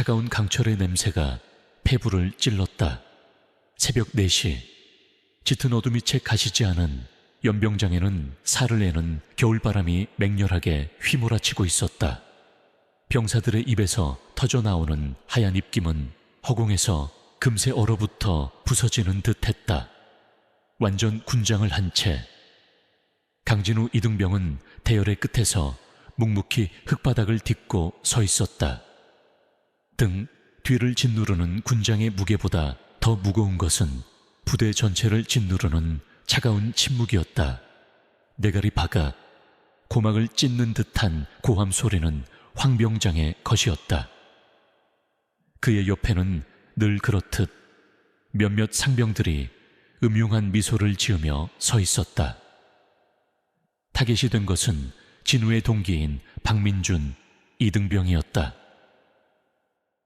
차가운 강철의 냄새가 폐부를 찔렀다. 새벽 4시, 짙은 어둠이 채 가시지 않은 연병장에는 살을 내는 겨울바람이 맹렬하게 휘몰아치고 있었다. 병사들의 입에서 터져나오는 하얀 입김은 허공에서 금세 얼어붙어 부서지는 듯했다. 완전 군장을 한 채 강진우 이등병은 대열의 끝에서 묵묵히 흙바닥을 딛고 서 있었다. 등 뒤를 짓누르는 군장의 무게보다 더 무거운 것은 부대 전체를 짓누르는 차가운 침묵이었다. 내갈이 박아 고막을 찢는 듯한 고함 소리는 황병장의 것이었다. 그의 옆에는 늘 그렇듯 몇몇 상병들이 음흉한 미소를 지으며 서 있었다. 타겟이 된 것은 진우의 동기인 박민준 이등병이었다.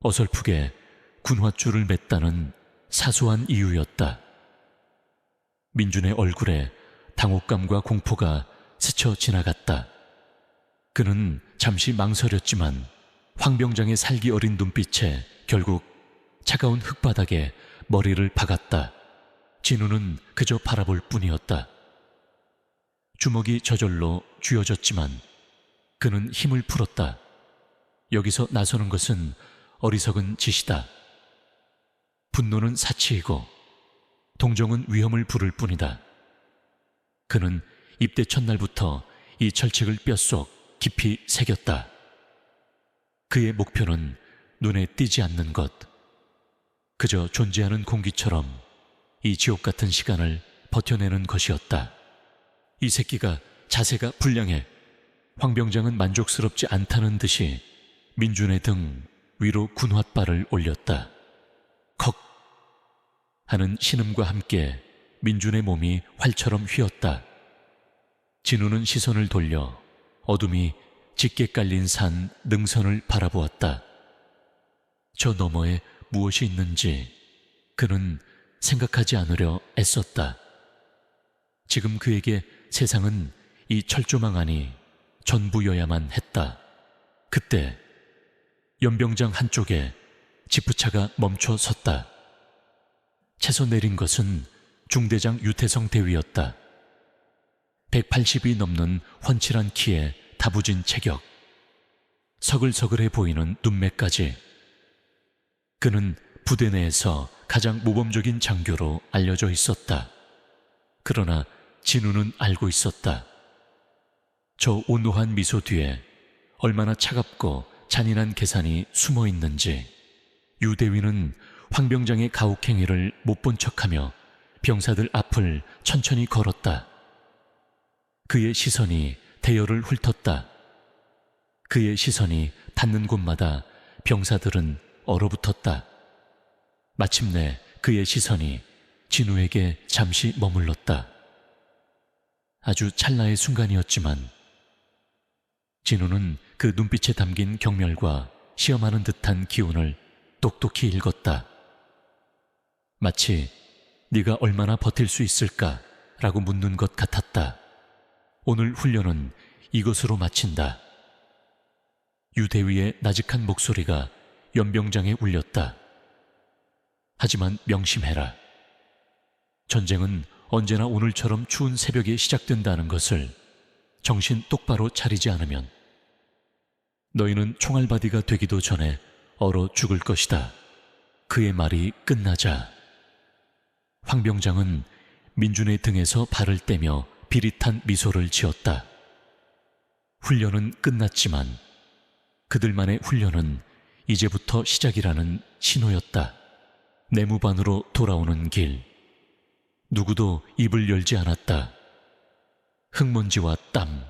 어설프게 군화줄을 맸다는 사소한 이유였다. 민준의 얼굴에 당혹감과 공포가 스쳐 지나갔다. 그는 잠시 망설였지만 황병장의 살기 어린 눈빛에 결국 차가운 흙바닥에 머리를 박았다. 진우는 그저 바라볼 뿐이었다. 주먹이 저절로 쥐어졌지만 그는 힘을 풀었다. 여기서 나서는 것은 어리석은 짓이다. 분노는 사치이고 동정은 위험을 부를 뿐이다. 그는 입대 첫날부터 이 철칙을 뼛속 깊이 새겼다. 그의 목표는 눈에 띄지 않는 것, 그저 존재하는 공기처럼 이 지옥 같은 시간을 버텨내는 것이었다. 이 새끼가 자세가 불량해. 황병장은 만족스럽지 않다는 듯이 민준의 등 위로 군홧발을 올렸다. 컥 하는 신음과 함께 민준의 몸이 활처럼 휘었다. 진우는 시선을 돌려 어둠이 짙게 깔린 산 능선을 바라보았다. 저 너머에 무엇이 있는지 그는 생각하지 않으려 애썼다. 지금 그에게 세상은 이 철조망 안이 전부여야만 했다. 그때 연병장 한쪽에 지프차가 멈춰 섰다. 채서 내린 것은 중대장 유태성 대위였다. 180이 넘는 훤칠한 키에 다부진 체격, 서글서글해 보이는 눈매까지. 그는 부대 내에서 가장 모범적인 장교로 알려져 있었다. 그러나 진우는 알고 있었다. 저 온노한 미소 뒤에 얼마나 차갑고 잔인한 계산이 숨어 있는지. 유대위는 황병장의 가혹행위를 못 본 척하며 병사들 앞을 천천히 걸었다. 그의 시선이 대열을 훑었다. 그의 시선이 닿는 곳마다 병사들은 얼어붙었다. 마침내 그의 시선이 진우에게 잠시 머물렀다. 아주 찰나의 순간이었지만 진우는 그 눈빛에 담긴 경멸과 시험하는 듯한 기운을 똑똑히 읽었다. 마치 네가 얼마나 버틸 수 있을까? 라고 묻는 것 같았다. 오늘 훈련은 이것으로 마친다. 유대위의 나직한 목소리가 연병장에 울렸다. 하지만 명심해라. 전쟁은 언제나 오늘처럼 추운 새벽에 시작된다는 것을 정신 똑바로 차리지 않으면 너희는 총알바디가 되기도 전에 얼어 죽을 것이다. 그의 말이 끝나자 황병장은 민준의 등에서 발을 떼며 비릿한 미소를 지었다. 훈련은 끝났지만 그들만의 훈련은 이제부터 시작이라는 신호였다. 내무반으로 돌아오는 길. 누구도 입을 열지 않았다. 흙먼지와 땀,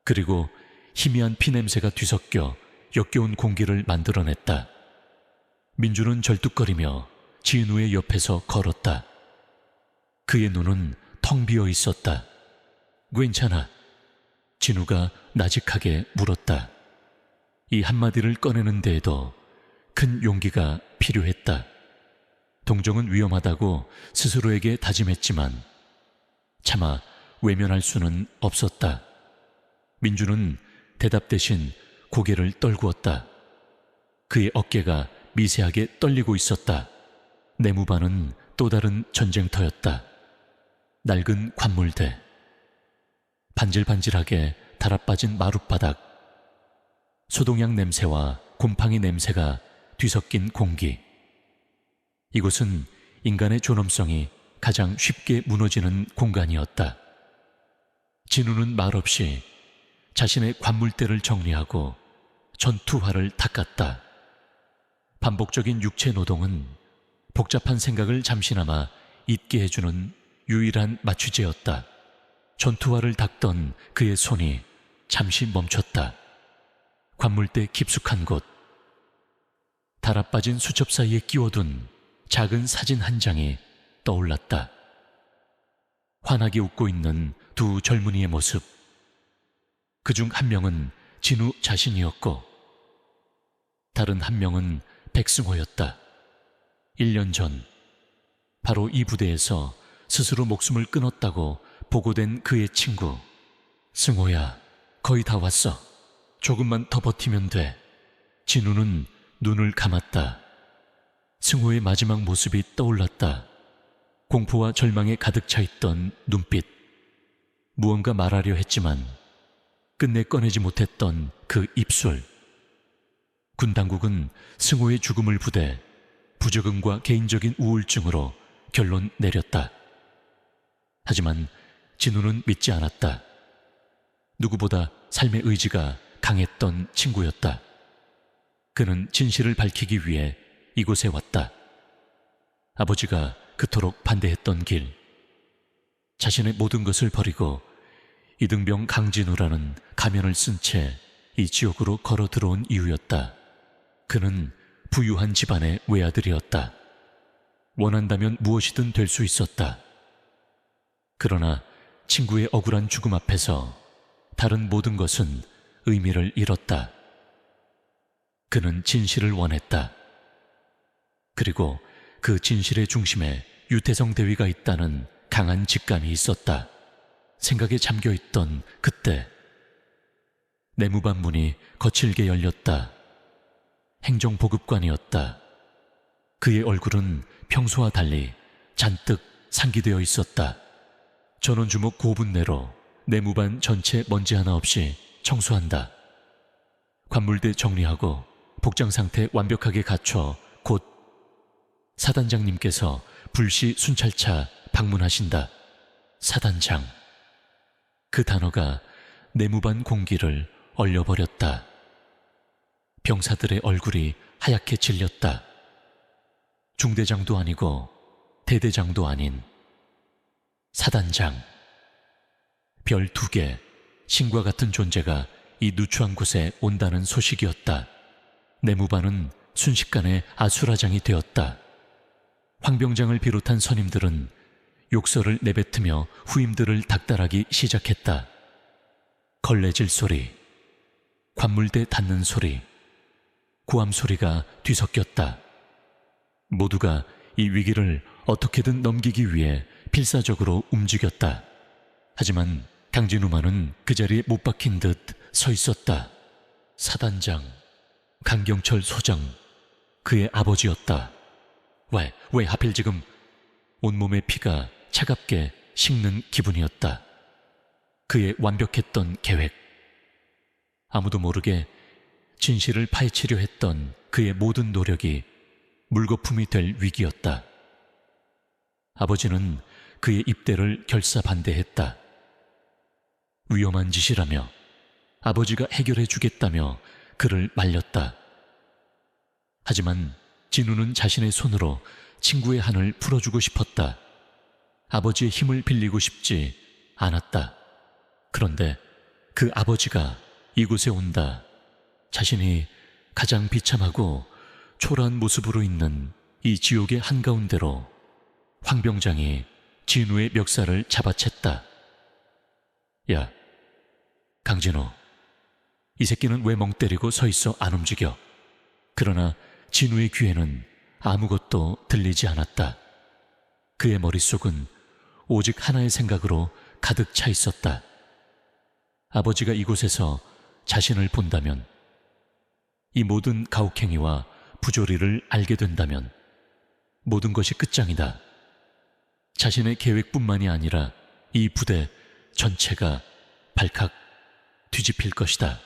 그리고 희미한 피냄새가 뒤섞여 역겨운 공기를 만들어냈다. 민주는 절뚝거리며 진우의 옆에서 걸었다. 그의 눈은 텅 비어 있었다. 괜찮아. 진우가 나직하게 물었다. 이 한마디를 꺼내는 데에도 큰 용기가 필요했다. 동정은 위험하다고 스스로에게 다짐했지만 차마 외면할 수는 없었다. 민주는 대답 대신 고개를 떨구었다. 그의 어깨가 미세하게 떨리고 있었다. 내무반은 또 다른 전쟁터였다. 낡은 관물대, 반질반질하게 달아빠진 마룻바닥, 소동약 냄새와 곰팡이 냄새가 뒤섞인 공기. 이곳은 인간의 존엄성이 가장 쉽게 무너지는 공간이었다. 진우는 말없이 자신의 관물대를 정리하고 전투화를 닦았다. 반복적인 육체 노동은 복잡한 생각을 잠시나마 잊게 해주는 유일한 마취제였다. 전투화를 닦던 그의 손이 잠시 멈췄다. 관물대 깊숙한 곳, 달아빠진 수첩 사이에 끼워둔 작은 사진 한 장이 떠올랐다. 환하게 웃고 있는 두 젊은이의 모습. 그중 한 명은 진우 자신이었고 다른 한 명은 백승호였다. 1년 전 바로 이 부대에서 스스로 목숨을 끊었다고 보고된 그의 친구. 승호야, 거의 다 왔어. 조금만 더 버티면 돼. 진우는 눈을 감았다. 승호의 마지막 모습이 떠올랐다. 공포와 절망에 가득 차 있던 눈빛. 무언가 말하려 했지만 끝내 꺼내지 못했던 그 입술. 군 당국은 승호의 죽음을 부대 부적응과 개인적인 우울증으로 결론 내렸다. 하지만 진우는 믿지 않았다. 누구보다 삶의 의지가 강했던 친구였다. 그는 진실을 밝히기 위해 이곳에 왔다. 아버지가 그토록 반대했던 길, 자신의 모든 것을 버리고 이등병 강진우라는 가면을 쓴 채 이 지옥으로 걸어 들어온 이유였다. 그는 부유한 집안의 외아들이었다. 원한다면 무엇이든 될 수 있었다. 그러나 친구의 억울한 죽음 앞에서 다른 모든 것은 의미를 잃었다. 그는 진실을 원했다. 그리고 그 진실의 중심에 유태성 대위가 있다는 강한 직감이 있었다. 생각에 잠겨있던 그때 내무반 문이 거칠게 열렸다. 행정보급관이었다. 그의 얼굴은 평소와 달리 잔뜩 상기되어 있었다. 전원주목 5분 내로 내무반 전체 먼지 하나 없이 청소한다. 관물대 정리하고 복장 상태 완벽하게 갖춰 곧 사단장님께서 불시 순찰차 방문하신다. 사단장. 그 단어가 내무반 공기를 얼려버렸다. 병사들의 얼굴이 하얗게 질렸다. 중대장도 아니고 대대장도 아닌 사단장. 별 2개, 신과 같은 존재가 이 누추한 곳에 온다는 소식이었다. 내무반은 순식간에 아수라장이 되었다. 황병장을 비롯한 선임들은 욕설을 내뱉으며 후임들을 닥달하기 시작했다. 걸레질 소리, 관물대 닫는 소리, 고함 소리가 뒤섞였다. 모두가 이 위기를 어떻게든 넘기기 위해 필사적으로 움직였다. 하지만 강진우만은 그 자리에 못 박힌 듯 서 있었다. 사단장, 강경철 소장, 그의 아버지였다. 왜 하필 지금? 온몸의 피가 차갑게 식는 기분이었다. 그의 완벽했던 계획. 아무도 모르게 진실을 파헤치려 했던 그의 모든 노력이 물거품이 될 위기였다. 아버지는 그의 입대를 결사 반대했다. 위험한 짓이라며 아버지가 해결해 주겠다며 그를 말렸다. 하지만 진우는 자신의 손으로 친구의 한을 풀어주고 싶었다. 아버지의 힘을 빌리고 싶지 않았다. 그런데 그 아버지가 이곳에 온다. 자신이 가장 비참하고 초라한 모습으로 있는 이 지옥의 한가운데로 황병장이 진우의 멱살을 잡아챘다. 야, 강진우, 이 새끼는 왜 멍 때리고 서 있어 안 움직여? 그러나 진우의 귀에는 아무것도 들리지 않았다. 그의 머릿속은 오직 하나의 생각으로 가득 차 있었다. 아버지가 이곳에서 자신을 본다면 이 모든 가혹행위와 부조리를 알게 된다면 모든 것이 끝장이다. 자신의 계획뿐만이 아니라 이 부대 전체가 발칵 뒤집힐 것이다.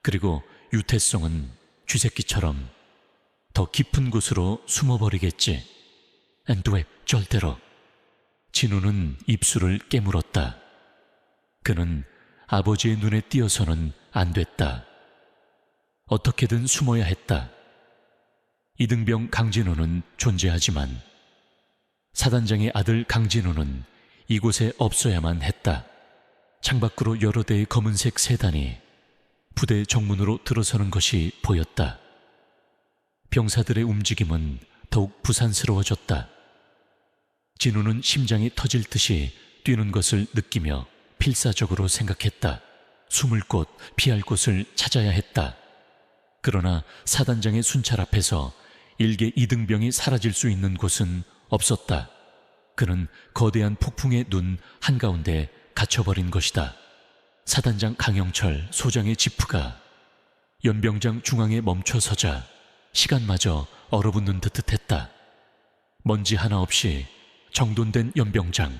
그리고 유태성은 쥐새끼처럼 더 깊은 곳으로 숨어버리겠지. 앤드웹 절대로. 진우는 입술을 깨물었다. 그는 아버지의 눈에 띄어서는 안 됐다. 어떻게든 숨어야 했다. 이등병 강진호는 존재하지만 사단장의 아들 강진호는 이곳에 없어야만 했다. 창밖으로 여러 대의 검은색 세단이 부대 정문으로 들어서는 것이 보였다. 병사들의 움직임은 더욱 부산스러워졌다. 진우는 심장이 터질 듯이 뛰는 것을 느끼며 필사적으로 생각했다. 숨을 곳, 피할 곳을 찾아야 했다. 그러나 사단장의 순찰 앞에서 일개 이등병이 사라질 수 있는 곳은 없었다. 그는 거대한 폭풍의 눈 한가운데 갇혀버린 것이다. 사단장 강영철 소장의 지프가 연병장 중앙에 멈춰서자 시간마저 얼어붙는 듯 했다. 먼지 하나 없이 정돈된 연병장,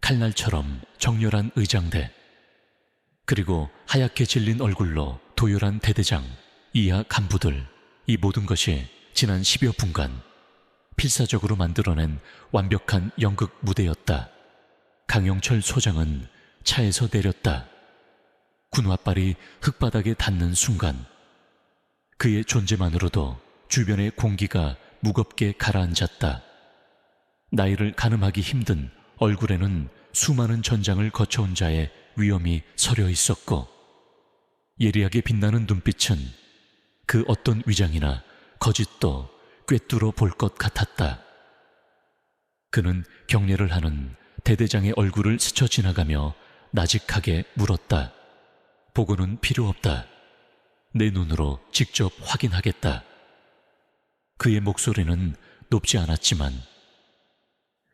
칼날처럼 정렬한 의장대, 그리고 하얗게 질린 얼굴로 도열한 대대장, 이하 간부들, 이 모든 것이 지난 10여 분간 필사적으로 만들어낸 완벽한 연극 무대였다. 강영철 소장은 차에서 내렸다. 군화발이 흙바닥에 닿는 순간 그의 존재만으로도 주변의 공기가 무겁게 가라앉았다. 나이를 가늠하기 힘든 얼굴에는 수많은 전장을 거쳐온 자의 위엄이 서려 있었고 예리하게 빛나는 눈빛은 그 어떤 위장이나 거짓도 꿰뚫어 볼 것 같았다. 그는 경례를 하는 대대장의 얼굴을 스쳐 지나가며 나직하게 물었다. 보고는 필요 없다. 내 눈으로 직접 확인하겠다. 그의 목소리는 높지 않았지만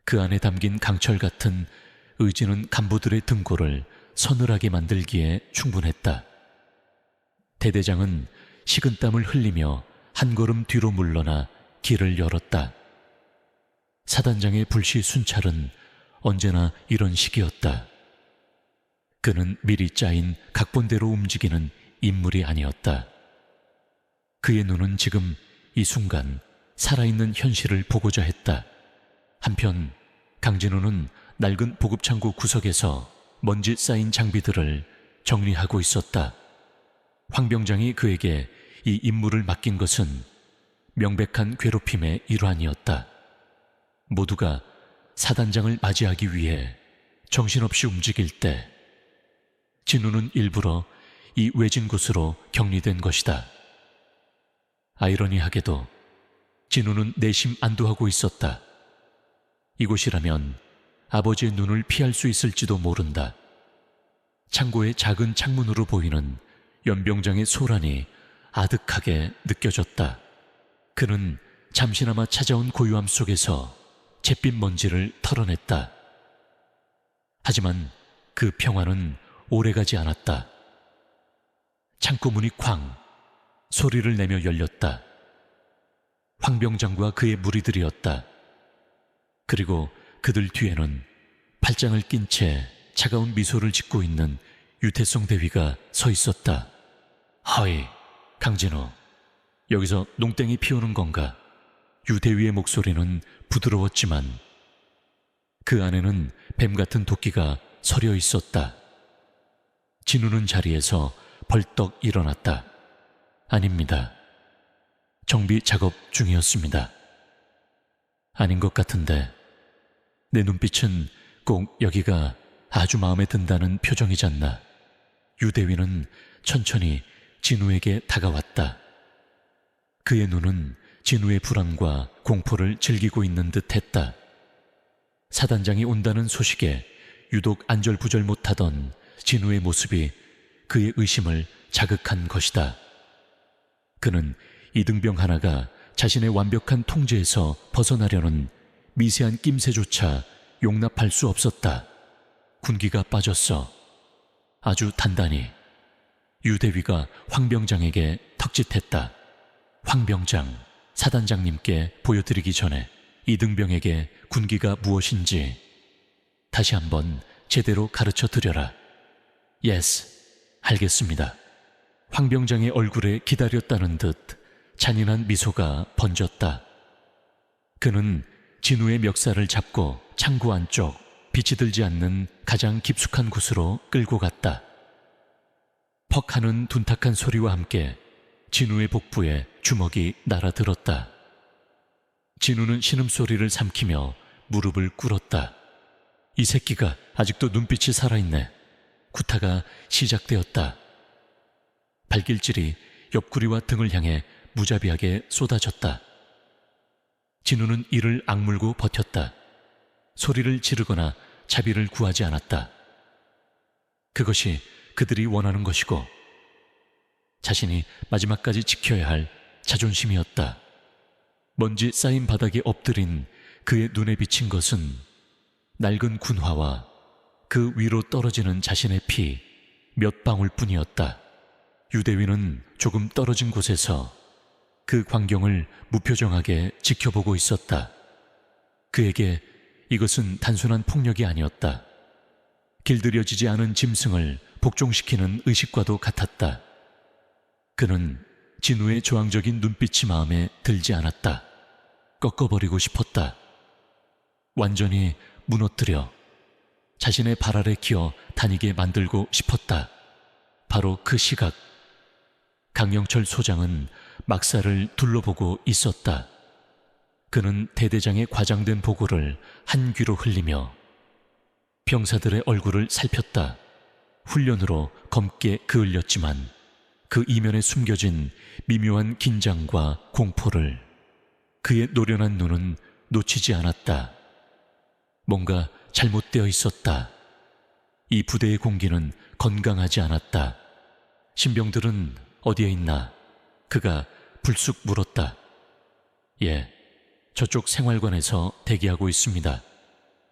그 안에 담긴 강철 같은 의지는 간부들의 등골을 서늘하게 만들기에 충분했다. 대대장은 식은땀을 흘리며 한 걸음 뒤로 물러나 길을 열었다. 사단장의 불시 순찰은 언제나 이런 식이었다. 그는 미리 짜인 각본대로 움직이는 인물이 아니었다. 그의 눈은 지금 이 순간 살아있는 현실을 보고자 했다. 한편 강진호는 낡은 보급창고 구석에서 먼지 쌓인 장비들을 정리하고 있었다. 황병장이 그에게 이 임무를 맡긴 것은 명백한 괴롭힘의 일환이었다. 모두가 사단장을 맞이하기 위해 정신없이 움직일 때 진우는 일부러 이 외진 곳으로 격리된 것이다. 아이러니하게도 진우는 내심 안도하고 있었다. 이곳이라면 아버지의 눈을 피할 수 있을지도 모른다. 창고의 작은 창문으로 보이는 연병장의 소란이 아득하게 느껴졌다. 그는 잠시나마 찾아온 고요함 속에서 잿빛 먼지를 털어냈다. 하지만 그 평화는 오래가지 않았다. 창고 문이 쾅 소리를 내며 열렸다. 황병장과 그의 무리들이었다. 그리고 그들 뒤에는 팔짱을 낀 채 차가운 미소를 짓고 있는 유태성 대위가 서 있었다. 허이, 강진호, 여기서 농땡이 피우는 건가? 유 대위의 목소리는 부드러웠지만 그 안에는 뱀 같은 도끼가 서려 있었다. 진우는 자리에서 벌떡 일어났다. 아닙니다. 정비 작업 중이었습니다. 아닌 것 같은데 내 눈빛은 꼭 여기가 아주 마음에 든다는 표정이잖나. 유대위는 천천히 진우에게 다가왔다. 그의 눈은 진우의 불안과 공포를 즐기고 있는 듯 했다. 사단장이 온다는 소식에 유독 안절부절 못하던 진우의 모습이 그의 의심을 자극한 것이다. 그는 이등병 하나가 자신의 완벽한 통제에서 벗어나려는 미세한 낌새조차 용납할 수 없었다. 군기가 빠졌어. 아주 단단히. 유대위가 황병장에게 턱짓했다. 황병장, 사단장님께 보여드리기 전에 이등병에게 군기가 무엇인지 다시 한번 제대로 가르쳐 드려라. 예스, 알겠습니다. 황병장의 얼굴에 기다렸다는 듯 잔인한 미소가 번졌다. 그는 진우의 멱살을 잡고 창구 안쪽 빛이 들지 않는 가장 깊숙한 곳으로 끌고 갔다. 퍽 하는 둔탁한 소리와 함께 진우의 복부에 주먹이 날아들었다. 진우는 신음소리를 삼키며 무릎을 꿇었다. 이 새끼가 아직도 눈빛이 살아있네. 구타가 시작되었다. 발길질이 옆구리와 등을 향해 무자비하게 쏟아졌다. 진우는 이를 악물고 버텼다. 소리를 지르거나 자비를 구하지 않았다. 그것이 그들이 원하는 것이고 자신이 마지막까지 지켜야 할 자존심이었다. 먼지 쌓인 바닥에 엎드린 그의 눈에 비친 것은 낡은 군화와 그 위로 떨어지는 자신의 피 몇 방울뿐이었다. 유대위는 조금 떨어진 곳에서 그 광경을 무표정하게 지켜보고 있었다. 그에게 이것은 단순한 폭력이 아니었다. 길들여지지 않은 짐승을 복종시키는 의식과도 같았다. 그는 진우의 조항적인 눈빛이 마음에 들지 않았다. 꺾어버리고 싶었다. 완전히 무너뜨려 자신의 발 아래 기어 다니게 만들고 싶었다. 바로 그 시각 강영철 소장은 막사를 둘러보고 있었다. 그는 대대장의 과장된 보고를 한 귀로 흘리며 병사들의 얼굴을 살폈다. 훈련으로 검게 그을렸지만 그 이면에 숨겨진 미묘한 긴장과 공포를 그의 노련한 눈은 놓치지 않았다. 뭔가 잘못되어 있었다. 이 부대의 공기는 건강하지 않았다. 신병들은 어디에 있나? 그가 불쑥 물었다. 예, 저쪽 생활관에서 대기하고 있습니다.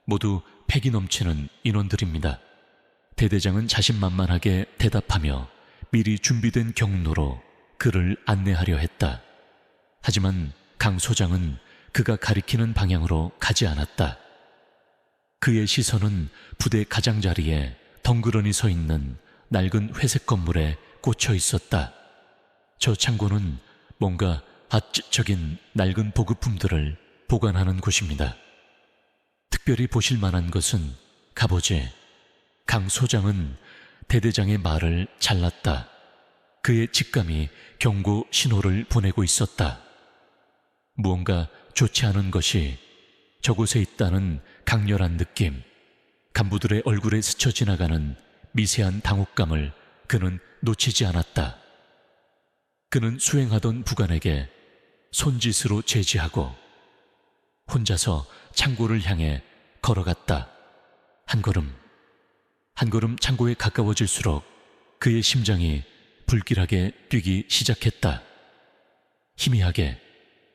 모두 패기 넘치는 인원들입니다. 대대장은 자신만만하게 대답하며 미리 준비된 경로로 그를 안내하려 했다. 하지만 강 소장은 그가 가리키는 방향으로 가지 않았다. 그의 시선은 부대 가장자리에 덩그러니 서 있는 낡은 회색 건물에 꽂혀 있었다. 저 창고는 뭔가 아ጭ적인 낡은 보급품들을 보관하는 곳입니다. 특별히 보실 만한 것은 갑오제. 강 소장은 대대장의 말을 잘랐다. 그의 직감이 경고 신호를 보내고 있었다. 무언가 좋지 않은 것이 저곳에 있다는 강렬한 느낌, 간부들의 얼굴에 스쳐 지나가는 미세한 당혹감을 그는 놓치지 않았다. 그는 수행하던 부관에게 손짓으로 제지하고 혼자서 창고를 향해 걸어갔다. 한 걸음, 한 걸음 창고에 가까워질수록 그의 심장이 불길하게 뛰기 시작했다. 희미하게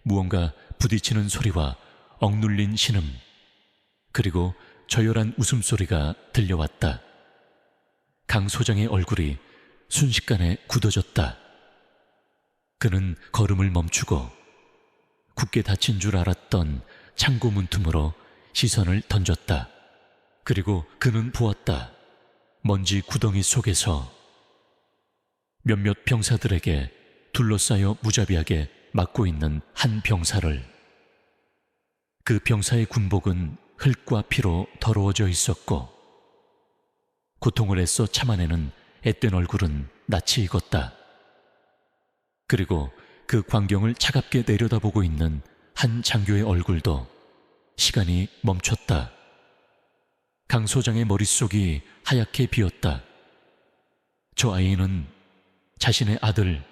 무언가 부딪히는 소리와 억눌린 신음, 그리고 저열한 웃음소리가 들려왔다. 강 소장의 얼굴이 순식간에 굳어졌다. 그는 걸음을 멈추고 굳게 닫힌 줄 알았던 창고 문틈으로 시선을 던졌다. 그리고 그는 보았다. 먼지 구덩이 속에서 몇몇 병사들에게 둘러싸여 무자비하게 맞고 있는 한 병사를. 그 병사의 군복은 흙과 피로 더러워져 있었고 고통을 애써 참아내는 앳된 얼굴은 낯이 익었다. 그리고 그 광경을 차갑게 내려다보고 있는 한 장교의 얼굴도 시간이 멈췄다. 강 소장의 머릿속이 하얗게 비었다. 저 아이는 자신의 아들,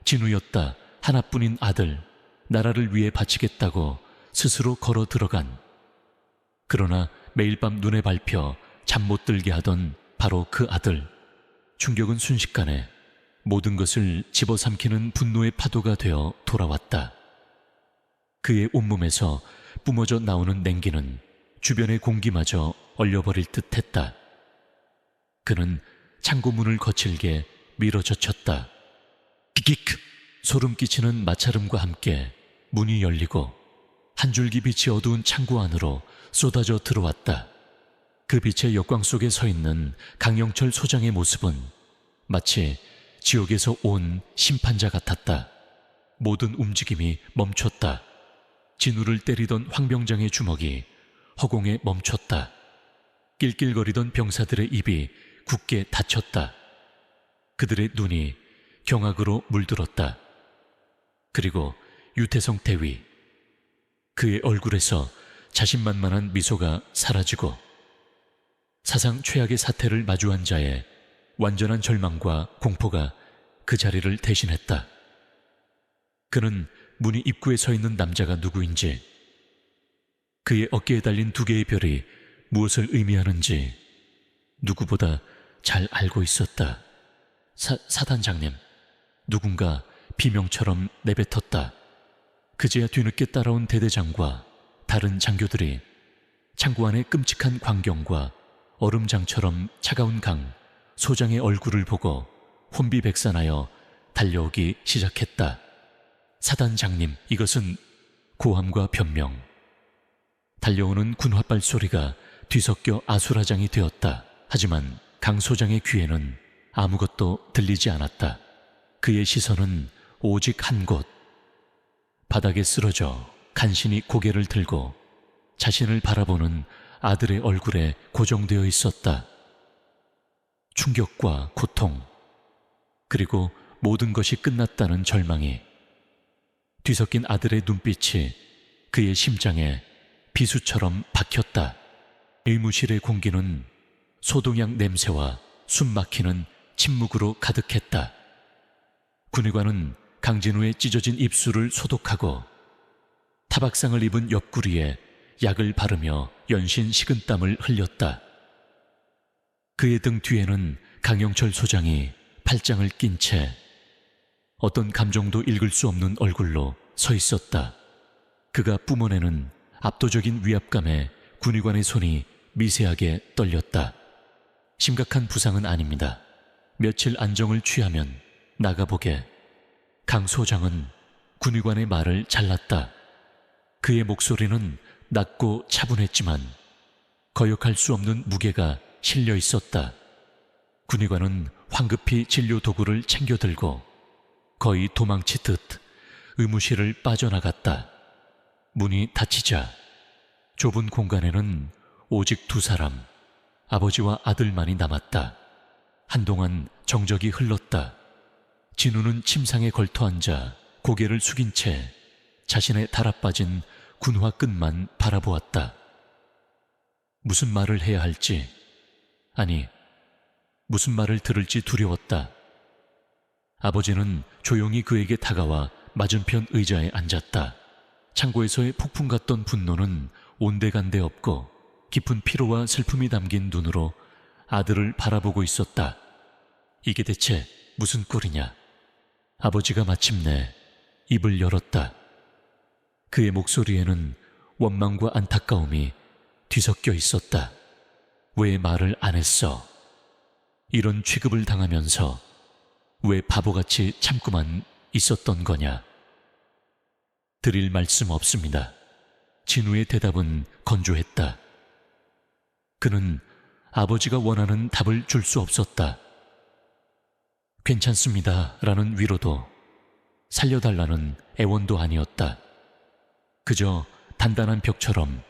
진우였다. 하나뿐인 아들, 나라를 위해 바치겠다고 스스로 걸어 들어간, 그러나 매일 밤 눈에 밟혀 잠 못 들게 하던 바로 그 아들. 충격은 순식간에 모든 것을 집어삼키는 분노의 파도가 되어 돌아왔다. 그의 온몸에서 뿜어져 나오는 냉기는 주변의 공기마저 얼려버릴 듯 했다. 그는 창고 문을 거칠게 밀어젖혔다. 끽끽! 소름 끼치는 마찰음과 함께 문이 열리고 한 줄기 빛이 어두운 창구 안으로 쏟아져 들어왔다. 그 빛의 역광 속에 서 있는 강영철 소장의 모습은 마치 지옥에서 온 심판자 같았다. 모든 움직임이 멈췄다. 진우를 때리던 황병장의 주먹이 허공에 멈췄다. 낄낄거리던 병사들의 입이 굳게 닫혔다. 그들의 눈이 경악으로 물들었다. 그리고 유태성 대위, 그의 얼굴에서 자신만만한 미소가 사라지고 사상 최악의 사태를 마주한 자의 완전한 절망과 공포가 그 자리를 대신했다. 그는 문이 입구에 서 있는 남자가 누구인지, 그의 어깨에 달린 두 개의 별이 무엇을 의미하는지 누구보다 잘 알고 있었다. 사단장님, 누군가 비명처럼 내뱉었다. 그제야 뒤늦게 따라온 대대장과 다른 장교들이 창구 안의 끔찍한 광경과 얼음장처럼 차가운 강 소장의 얼굴을 보고 혼비백산하여 달려오기 시작했다. 사단장님, 이것은 고함과 변명. 달려오는 군화발 소리가 뒤섞여 아수라장이 되었다. 하지만 강 소장의 귀에는 아무것도 들리지 않았다. 그의 시선은 오직 한 곳, 바닥에 쓰러져 간신히 고개를 들고 자신을 바라보는 아들의 얼굴에 고정되어 있었다. 충격과 고통, 그리고 모든 것이 끝났다는 절망이 뒤섞인 아들의 눈빛이 그의 심장에 비수처럼 박혔다. 의무실의 공기는 소동약 냄새와 숨 막히는 침묵으로 가득했다. 군의관은 강진우의 찢어진 입술을 소독하고 타박상을 입은 옆구리에 약을 바르며 연신 식은땀을 흘렸다. 그의 등 뒤에는 강영철 소장이 팔짱을 낀 채 어떤 감정도 읽을 수 없는 얼굴로 서 있었다. 그가 뿜어내는 압도적인 위압감에 군의관의 손이 미세하게 떨렸다. 심각한 부상은 아닙니다. 며칠 안정을 취하면 나가보게. 강 소장은 군의관의 말을 잘랐다. 그의 목소리는 낮고 차분했지만 거역할 수 없는 무게가 실려 있었다. 군의관은 황급히 진료 도구를 챙겨 들고 거의 도망치듯 의무실을 빠져나갔다. 문이 닫히자 좁은 공간에는 오직 두 사람, 아버지와 아들만이 남았다. 한동안 정적이 흘렀다. 진우는 침상에 걸터앉아 고개를 숙인 채 자신의 달아빠진 군화 끝만 바라보았다. 무슨 말을 해야 할지, 아니, 무슨 말을 들을지 두려웠다. 아버지는 조용히 그에게 다가와 맞은편 의자에 앉았다. 창고에서의 폭풍 같던 분노는 온데간데 없고 깊은 피로와 슬픔이 담긴 눈으로 아들을 바라보고 있었다. 이게 대체 무슨 꼴이냐? 아버지가 마침내 입을 열었다. 그의 목소리에는 원망과 안타까움이 뒤섞여 있었다. 왜 말을 안 했어? 이런 취급을 당하면서 왜 바보같이 참고만 있었던 거냐? 드릴 말씀 없습니다. 진우의 대답은 건조했다. 그는 아버지가 원하는 답을 줄 수 없었다. 괜찮습니다 라는 위로도 살려달라는 애원도 아니었다. 그저 단단한 벽처럼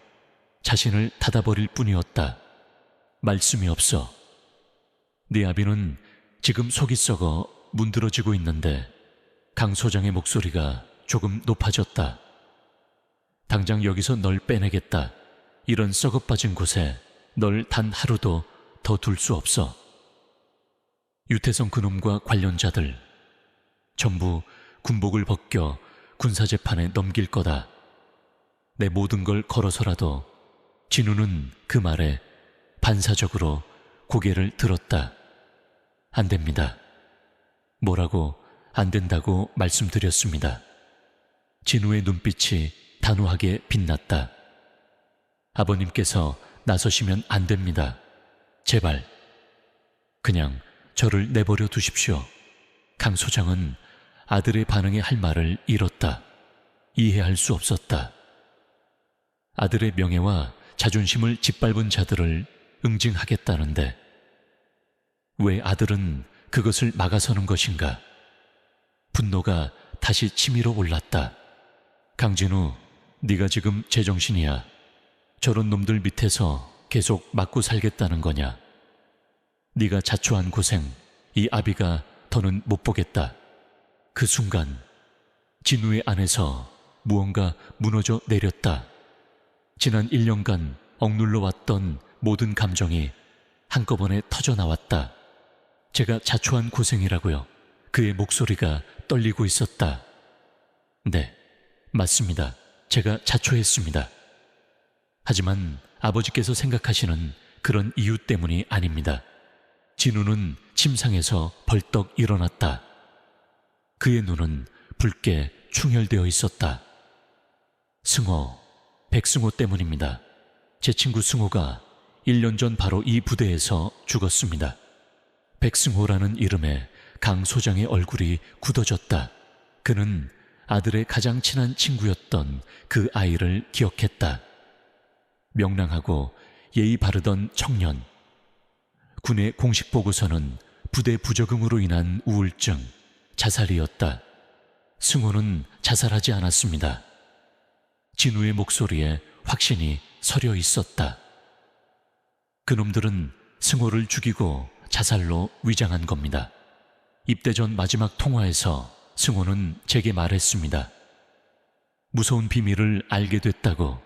자신을 닫아버릴 뿐이었다. 말씀이 없어. 네 아비는 지금 속이 썩어 문드러지고 있는데. 강 소장의 목소리가 조금 높아졌다. 당장 여기서 널 빼내겠다. 이런 썩어빠진 곳에 널 단 하루도 더 둘 수 없어. 유태성 그놈과 관련자들 전부 군복을 벗겨 군사재판에 넘길 거다. 내 모든 걸 걸어서라도. 진우는 그 말에 반사적으로 고개를 들었다. 안 됩니다. 뭐라고 안 된다고 말씀드렸습니다. 진우의 눈빛이 단호하게 빛났다. 아버님께서 나서시면 안 됩니다. 제발 그냥 저를 내버려 두십시오. 강 소장은 아들의 반응에 할 말을 잃었다. 이해할 수 없었다. 아들의 명예와 자존심을 짓밟은 자들을 응징하겠다는데 왜 아들은 그것을 막아서는 것인가? 분노가 다시 치밀어 올랐다. 강진우, 네가 지금 제정신이야. 저런 놈들 밑에서 계속 맞고 살겠다는 거냐? 네가 자초한 고생, 이 아비가 더는 못 보겠다. 그 순간 진우의 안에서 무언가 무너져 내렸다. 지난 1년간 억눌러 왔던 모든 감정이 한꺼번에 터져 나왔다. 제가 자초한 고생이라고요. 그의 목소리가 떨리고 있었다. 네, 맞습니다. 제가 자초했습니다. 하지만 아버지께서 생각하시는 그런 이유 때문이 아닙니다. 진우는 침상에서 벌떡 일어났다. 그의 눈은 붉게 충혈되어 있었다. 승호, 백승호 때문입니다. 제 친구 승호가 1년 전 바로 이 부대에서 죽었습니다. 백승호라는 이름에 강 소장의 얼굴이 굳어졌다. 그는 아들의 가장 친한 친구였던 그 아이를 기억했다. 명랑하고 예의 바르던 청년. 군의 공식 보고서는 부대 부적응으로 인한 우울증, 자살이었다. 승호는 자살하지 않았습니다. 진우의 목소리에 확신이 서려 있었다. 그놈들은 승호를 죽이고 자살로 위장한 겁니다. 입대 전 마지막 통화에서 승호는 제게 말했습니다. 무서운 비밀을 알게 됐다고.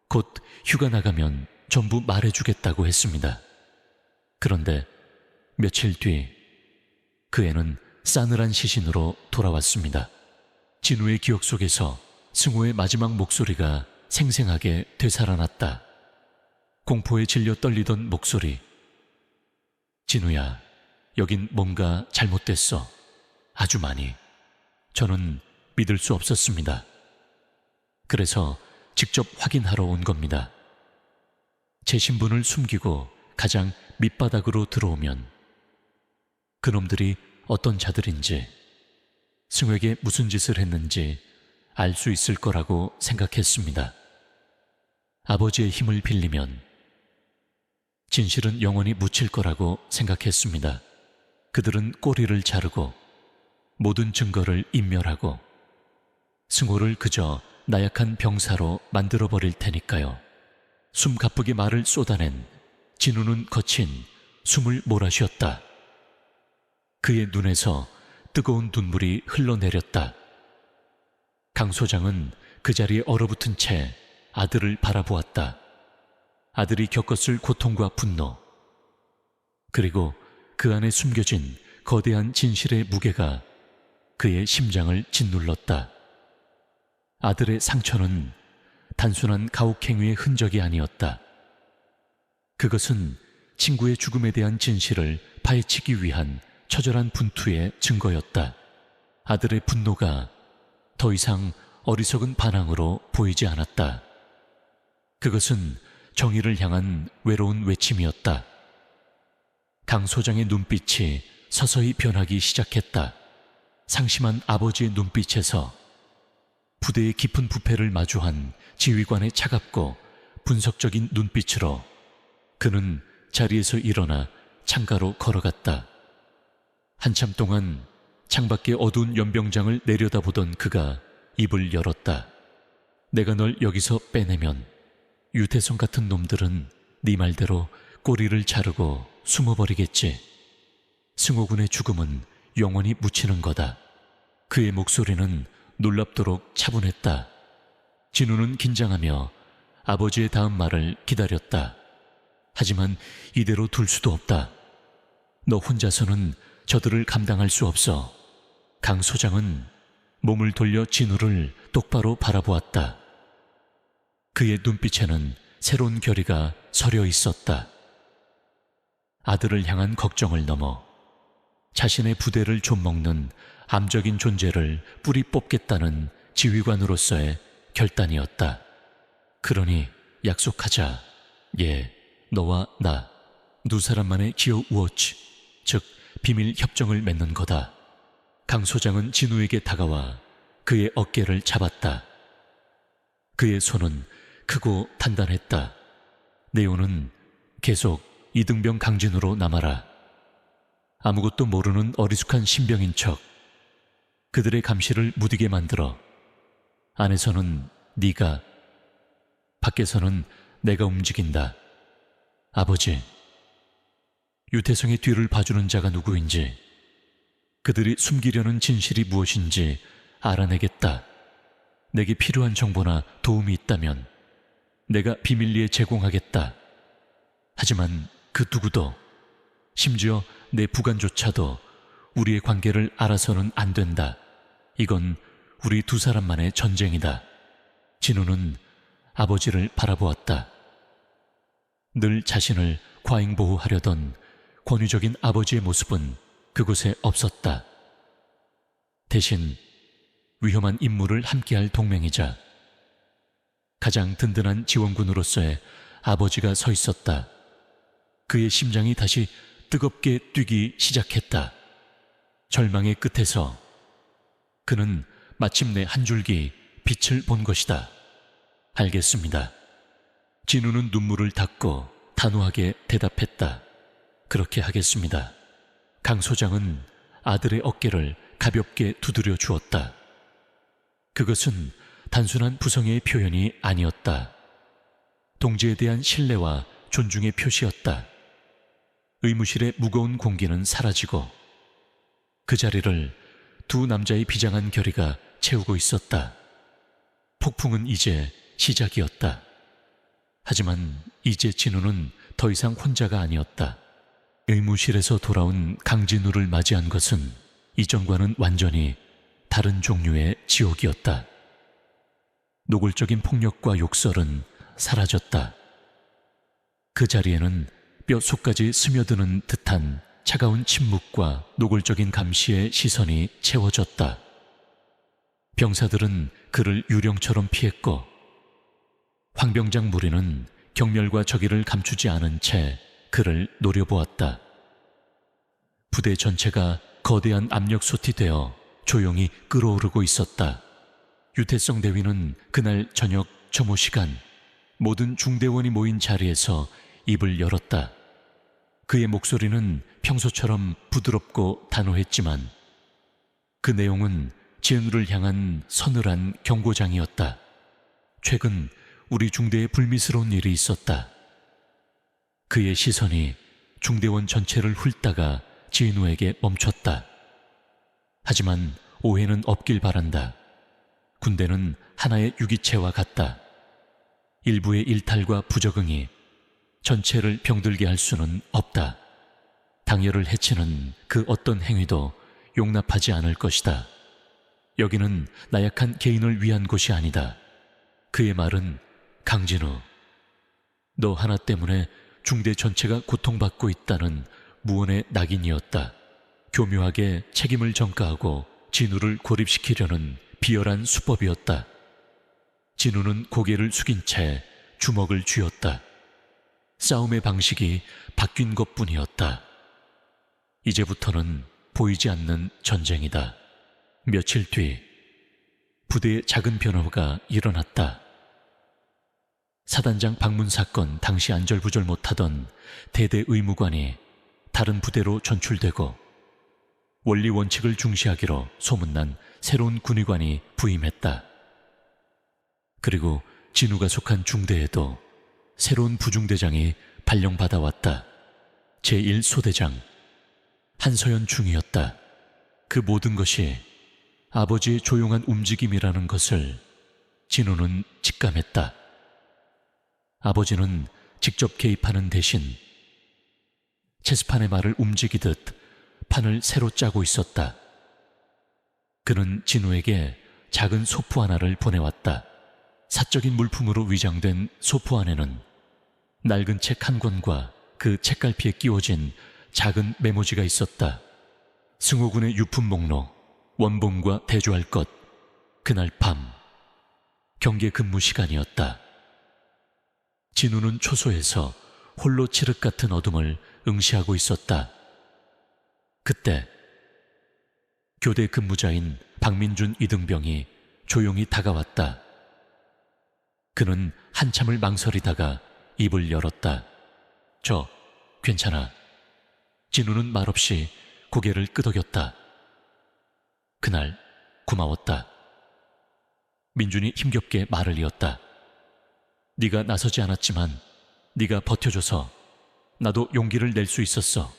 곧 휴가 나가면 전부 말해주겠다고 했습니다. 그런데 며칠 뒤 그 애는 싸늘한 시신으로 돌아왔습니다. 진우의 기억 속에서 승호의 마지막 목소리가 생생하게 되살아났다. 공포에 질려 떨리던 목소리. 진우야, 여긴 뭔가 잘못됐어. 아주 많이. 저는 믿을 수 없었습니다. 그래서 직접 확인하러 온 겁니다. 제 신분을 숨기고 가장 밑바닥으로 들어오면 그놈들이 어떤 자들인지, 승호에게 무슨 짓을 했는지 알 수 있을 거라고 생각했습니다. 아버지의 힘을 빌리면 진실은 영원히 묻힐 거라고 생각했습니다. 그들은 꼬리를 자르고 모든 증거를 인멸하고 승호를 그저 나약한 병사로 만들어버릴 테니까요. 숨가쁘게 말을 쏟아낸 진우는 거친 숨을 몰아쉬었다. 그의 눈에서 뜨거운 눈물이 흘러내렸다. 강 소장은 그 자리에 얼어붙은 채 아들을 바라보았다. 아들이 겪었을 고통과 분노, 그리고 그 안에 숨겨진 거대한 진실의 무게가 그의 심장을 짓눌렀다. 아들의 상처는 단순한 가혹행위의 흔적이 아니었다. 그것은 친구의 죽음에 대한 진실을 파헤치기 위한 처절한 분투의 증거였다. 아들의 분노가 더 이상 어리석은 반항으로 보이지 않았다. 그것은 정의를 향한 외로운 외침이었다. 강 소장의 눈빛이 서서히 변하기 시작했다. 상심한 아버지의 눈빛에서 부대의 깊은 부패를 마주한 지휘관의 차갑고 분석적인 눈빛으로 그는 자리에서 일어나 창가로 걸어갔다. 한참 동안 창밖의 어두운 연병장을 내려다보던 그가 입을 열었다. 내가 널 여기서 빼내면 유태성 같은 놈들은 네 말대로 꼬리를 자르고 숨어버리겠지. 승호군의 죽음은 영원히 묻히는 거다. 그의 목소리는 놀랍도록 차분했다. 진우는 긴장하며 아버지의 다음 말을 기다렸다. 하지만 이대로 둘 수도 없다. 너 혼자서는 저들을 감당할 수 없어. 강 소장은 몸을 돌려 진우를 똑바로 바라보았다. 그의 눈빛에는 새로운 결의가 서려 있었다. 아들을 향한 걱정을 넘어 자신의 부대를 좀먹는 암적인 존재를 뿌리 뽑겠다는 지휘관으로서의 결단이었다. 그러니 약속하자. 예, 너와 나 두 사람만의 기어 우어치, 즉 비밀 협정을 맺는 거다. 강 소장은 진우에게 다가와 그의 어깨를 잡았다. 그의 손은 크고 단단했다. 네오는 계속 이등병 강진우로 남아라. 아무것도 모르는 어리숙한 신병인 척 그들의 감시를 무디게 만들어. 안에서는 네가, 밖에서는 내가 움직인다. 아버지, 유태성의 뒤를 봐주는 자가 누구인지, 그들이 숨기려는 진실이 무엇인지 알아내겠다. 내게 필요한 정보나 도움이 있다면 내가 비밀리에 제공하겠다. 하지만 그 누구도, 심지어 내 부관조차도 우리의 관계를 알아서는 안 된다. 이건 우리 두 사람만의 전쟁이다. 진우는 아버지를 바라보았다. 늘 자신을 과잉보호하려던 권위적인 아버지의 모습은 그곳에 없었다. 대신 위험한 임무를 함께할 동맹이자 가장 든든한 지원군으로서의 아버지가 서 있었다. 그의 심장이 다시 뜨겁게 뛰기 시작했다. 절망의 끝에서 그는 마침내 한 줄기 빛을 본 것이다. 알겠습니다. 진우는 눈물을 닦고 단호하게 대답했다. 그렇게 하겠습니다. 강 소장은 아들의 어깨를 가볍게 두드려 주었다. 그것은 단순한 부성애의 표현이 아니었다. 동지에 대한 신뢰와 존중의 표시였다. 의무실의 무거운 공기는 사라지고 그 자리를 두 남자의 비장한 결의가 채우고 있었다. 폭풍은 이제 시작이었다. 하지만 이제 진우는 더 이상 혼자가 아니었다. 의무실에서 돌아온 강진우를 맞이한 것은 이전과는 완전히 다른 종류의 지옥이었다. 노골적인 폭력과 욕설은 사라졌다. 그 자리에는 뼛속까지 스며드는 듯한 차가운 침묵과 노골적인 감시의 시선이 채워졌다. 병사들은 그를 유령처럼 피했고 황병장 무리는 경멸과 적의를 감추지 않은 채 그를 노려보았다. 부대 전체가 거대한 압력솥이 되어 조용히 끓어오르고 있었다. 유태성 대위는 그날 저녁 점호 시간 모든 중대원이 모인 자리에서 입을 열었다. 그의 목소리는 평소처럼 부드럽고 단호했지만 그 내용은 진우를 향한 서늘한 경고장이었다. 최근 우리 중대에 불미스러운 일이 있었다. 그의 시선이 중대원 전체를 훑다가 진우에게 멈췄다. 하지만 오해는 없길 바란다. 군대는 하나의 유기체와 같다. 일부의 일탈과 부적응이 전체를 병들게 할 수는 없다. 당열을 해치는 그 어떤 행위도 용납하지 않을 것이다. 여기는 나약한 개인을 위한 곳이 아니다. 그의 말은 강진우, 너 하나 때문에 중대 전체가 고통받고 있다는 무언의 낙인이었다. 교묘하게 책임을 전가하고 진우를 고립시키려는 비열한 수법이었다. 진우는 고개를 숙인 채 주먹을 쥐었다. 싸움의 방식이 바뀐 것뿐이었다. 이제부터는 보이지 않는 전쟁이다. 며칠 뒤 부대에 작은 변화가 일어났다. 사단장 방문 사건 당시 안절부절 못하던 대대 의무관이 다른 부대로 전출되고 원리 원칙을 중시하기로 소문난 새로운 군의관이 부임했다. 그리고 진우가 속한 중대에도 새로운 부중대장이 발령받아왔다. 제1소대장 한서연 중이었다. 그 모든 것이 아버지의 조용한 움직임이라는 것을 진우는 직감했다. 아버지는 직접 개입하는 대신 체스판의 말을 움직이듯 판을 새로 짜고 있었다. 그는 진우에게 작은 소프 하나를 보내왔다. 사적인 물품으로 위장된 소프 안에는 낡은 책 한 권과 그 책갈피에 끼워진 작은 메모지가 있었다. 승호군의 유품 목록, 원본과 대조할 것. 그날 밤 경계 근무 시간이었다. 진우는 초소에서 홀로 칠흑 같은 어둠을 응시하고 있었다. 그때 교대 근무자인 박민준 이등병이 조용히 다가왔다. 그는 한참을 망설이다가 입을 열었다. 괜찮아. 진우는 말없이 고개를 끄덕였다. 그날 고마웠다. 민준이 힘겹게 말을 이었다. 네가 나서지 않았지만 네가 버텨줘서 나도 용기를 낼 수 있었어.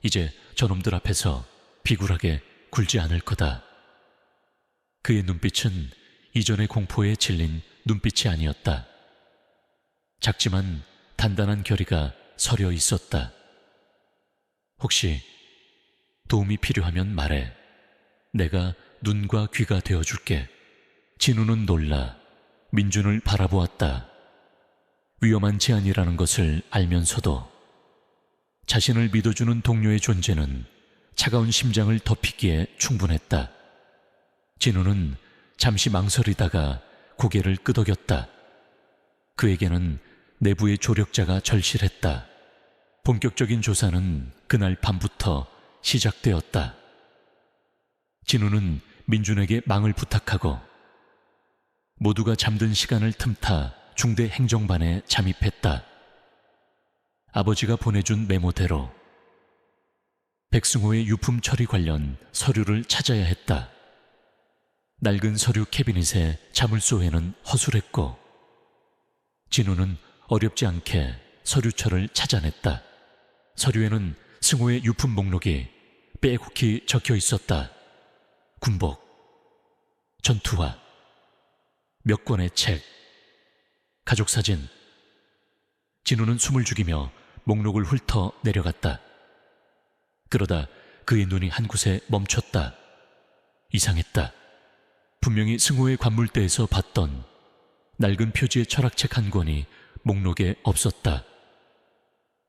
이제 저놈들 앞에서 비굴하게 굴지 않을 거다. 그의 눈빛은 이전의 공포에 질린 눈빛이 아니었다. 작지만 단단한 결의가 서려 있었다. 혹시 도움이 필요하면 말해. 내가 눈과 귀가 되어줄게. 진우는 놀라 민준을 바라보았다. 위험한 제안이라는 것을 알면서도 자신을 믿어주는 동료의 존재는 차가운 심장을 덮이기에 충분했다. 진우는 잠시 망설이다가 고개를 끄덕였다. 그에게는 내부의 조력자가 절실했다. 본격적인 조사는 그날 밤부터 시작되었다. 진우는 민준에게 망을 부탁하고 모두가 잠든 시간을 틈타 중대 행정반에 잠입했다. 아버지가 보내준 메모대로 백승호의 유품 처리 관련 서류를 찾아야 했다. 낡은 서류 캐비닛의 자물쇠에는 허술했고 진우는 어렵지 않게 서류처를 찾아냈다. 서류에는 승호의 유품 목록이 빼곡히 적혀 있었다. 군복, 전투화, 몇 권의 책, 가족사진. 진우는 숨을 죽이며 목록을 훑어 내려갔다. 그러다 그의 눈이 한 곳에 멈췄다. 이상했다. 분명히 승호의 관물대에서 봤던 낡은 표지의 철학책 한 권이 목록에 없었다.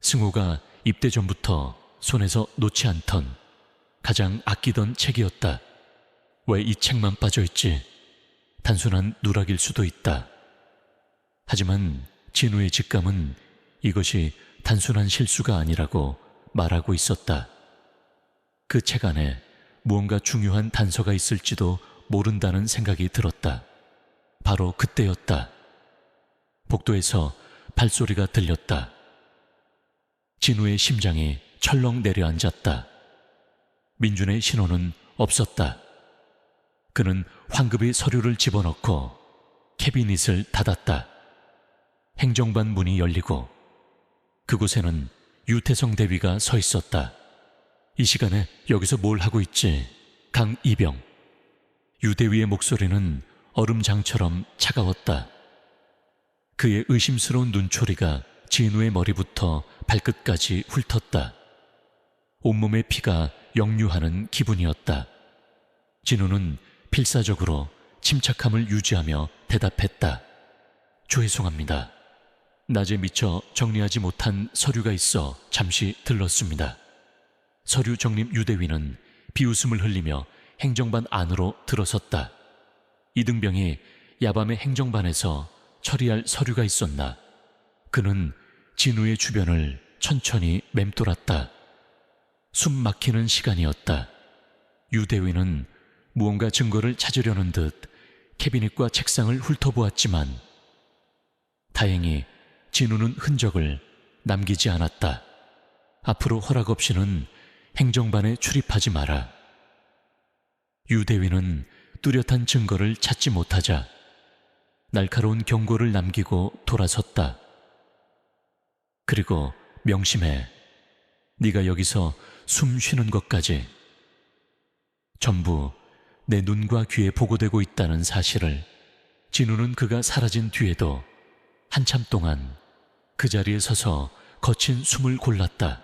승호가 입대 전부터 손에서 놓지 않던 가장 아끼던 책이었다. 왜 이 책만 빠져있지? 단순한 누락일 수도 있다. 하지만 진우의 직감은 이것이 단순한 실수가 아니라고 말하고 있었다. 그 책 안에 무언가 중요한 단서가 있을지도 모른다는 생각이 들었다. 바로 그때였다. 복도에서 발소리가 들렸다. 진우의 심장이 철렁 내려앉았다. 민준의 신호는 없었다. 그는 황급히 서류를 집어넣고 캐비닛을 닫았다. 행정반 문이 열리고 그곳에는 유태성 대위가 서 있었다. 이 시간에 여기서 뭘 하고 있지? 강이병. 유 대위의 목소리는 얼음장처럼 차가웠다. 그의 의심스러운 눈초리가 진우의 머리부터 발끝까지 훑었다. 온몸의 피가 역류하는 기분이었다. 진우는 필사적으로 침착함을 유지하며 대답했다. 죄송합니다. 낮에 미처 정리하지 못한 서류가 있어 잠시 들렀습니다. 서류 정립 유대위는 비웃음을 흘리며 행정반 안으로 들어섰다. 이등병이 야밤에 행정반에서 처리할 서류가 있었나? 그는 진우의 주변을 천천히 맴돌았다. 숨 막히는 시간이었다. 유대위는 무언가 증거를 찾으려는 듯 캐비닛과 책상을 훑어보았지만 다행히 진우는 흔적을 남기지 않았다. 앞으로 허락 없이는 행정반에 출입하지 마라. 유대위는 뚜렷한 증거를 찾지 못하자 날카로운 경고를 남기고 돌아섰다. 그리고 명심해. 네가 여기서 숨 쉬는 것까지 전부 내 눈과 귀에 보고되고 있다는 사실을. 진우는 그가 사라진 뒤에도 한참 동안 그 자리에 서서 거친 숨을 골랐다.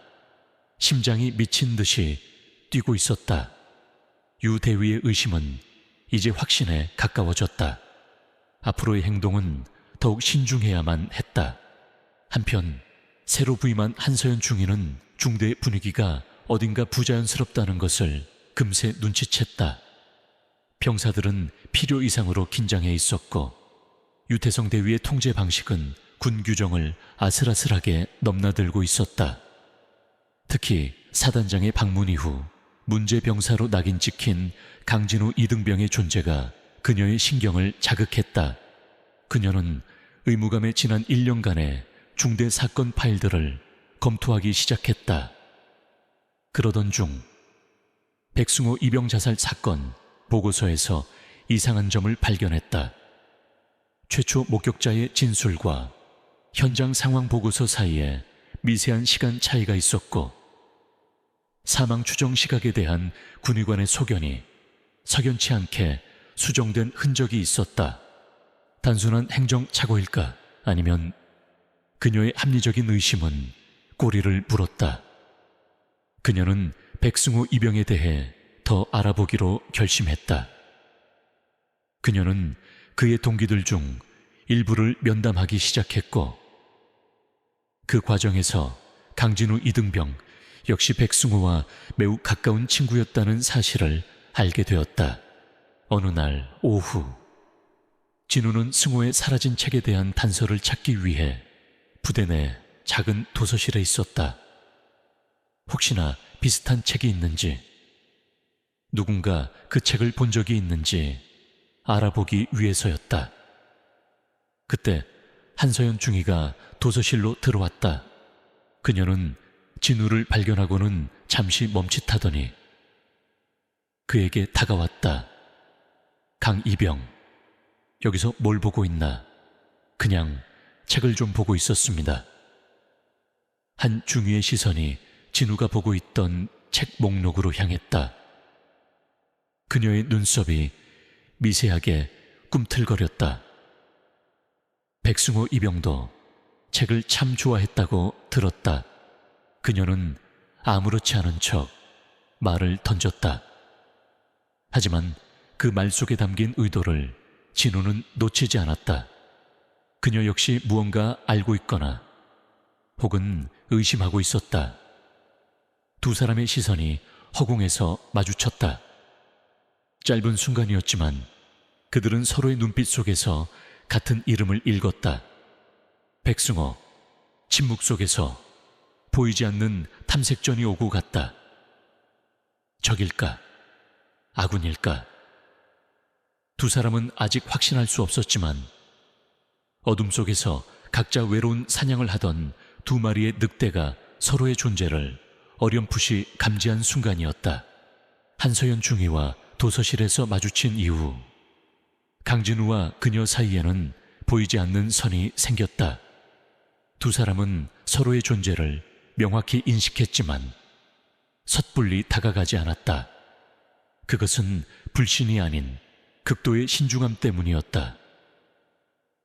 심장이 미친 듯이 뛰고 있었다. 유 대위의 의심은 이제 확신에 가까워졌다. 앞으로의 행동은 더욱 신중해야만 했다. 한편 새로 부임한 한서연 중위는 중대의 분위기가 어딘가 부자연스럽다는 것을 금세 눈치챘다. 병사들은 필요 이상으로 긴장해 있었고 유태성 대위의 통제 방식은 군 규정을 아슬아슬하게 넘나들고 있었다. 특히 사단장의 방문 이후 문제병사로 낙인 찍힌 강진우 이등병의 존재가 그녀의 신경을 자극했다. 그녀는 의무감에 지난 1년간의 중대 사건 파일들을 검토하기 시작했다. 그러던 중 백승호 이병 자살 사건 보고서에서 이상한 점을 발견했다. 최초 목격자의 진술과 현장 상황 보고서 사이에 미세한 시간 차이가 있었고, 사망 추정 시각에 대한 군의관의 소견이 석연치 않게 수정된 흔적이 있었다. 단순한 행정착오일까? 아니면 그녀의 합리적인 의심은 꼬리를 물었다. 그녀는 백승호 이병에 대해 더 알아보기로 결심했다. 그녀는 그의 동기들 중 일부를 면담하기 시작했고, 그 과정에서 강진우 이등병 역시 백승호와 매우 가까운 친구였다는 사실을 알게 되었다. 어느 날 오후, 진우는 승호의 사라진 책에 대한 단서를 찾기 위해 부대 내 작은 도서실에 있었다. 혹시나 비슷한 책이 있는지, 누군가 그 책을 본 적이 있는지 알아보기 위해서였다. 그때 한서연 중위가 도서실로 들어왔다. 그녀는 진우를 발견하고는 잠시 멈칫하더니 그에게 다가왔다. 강이병, 여기서 뭘 보고 있나? 그냥 책을 좀 보고 있었습니다. 한 중위의 시선이 진우가 보고 있던 책 목록으로 향했다. 그녀의 눈썹이 미세하게 꿈틀거렸다. 백승호 이병도 책을 참 좋아했다고 들었다. 그녀는 아무렇지 않은 척 말을 던졌다. 하지만 그 말 속에 담긴 의도를 진우는 놓치지 않았다. 그녀 역시 무언가 알고 있거나 혹은 의심하고 있었다. 두 사람의 시선이 허공에서 마주쳤다. 짧은 순간이었지만 그들은 서로의 눈빛 속에서 같은 이름을 읽었다. 백승호, 침묵 속에서 보이지 않는 탐색전이 오고 갔다. 적일까? 아군일까? 두 사람은 아직 확신할 수 없었지만 어둠 속에서 각자 외로운 사냥을 하던 두 마리의 늑대가 서로의 존재를 어렴풋이 감지한 순간이었다. 한서연 중위와 도서실에서 마주친 이후 강진우와 그녀 사이에는 보이지 않는 선이 생겼다. 두 사람은 서로의 존재를 명확히 인식했지만 섣불리 다가가지 않았다. 그것은 불신이 아닌 극도의 신중함 때문이었다.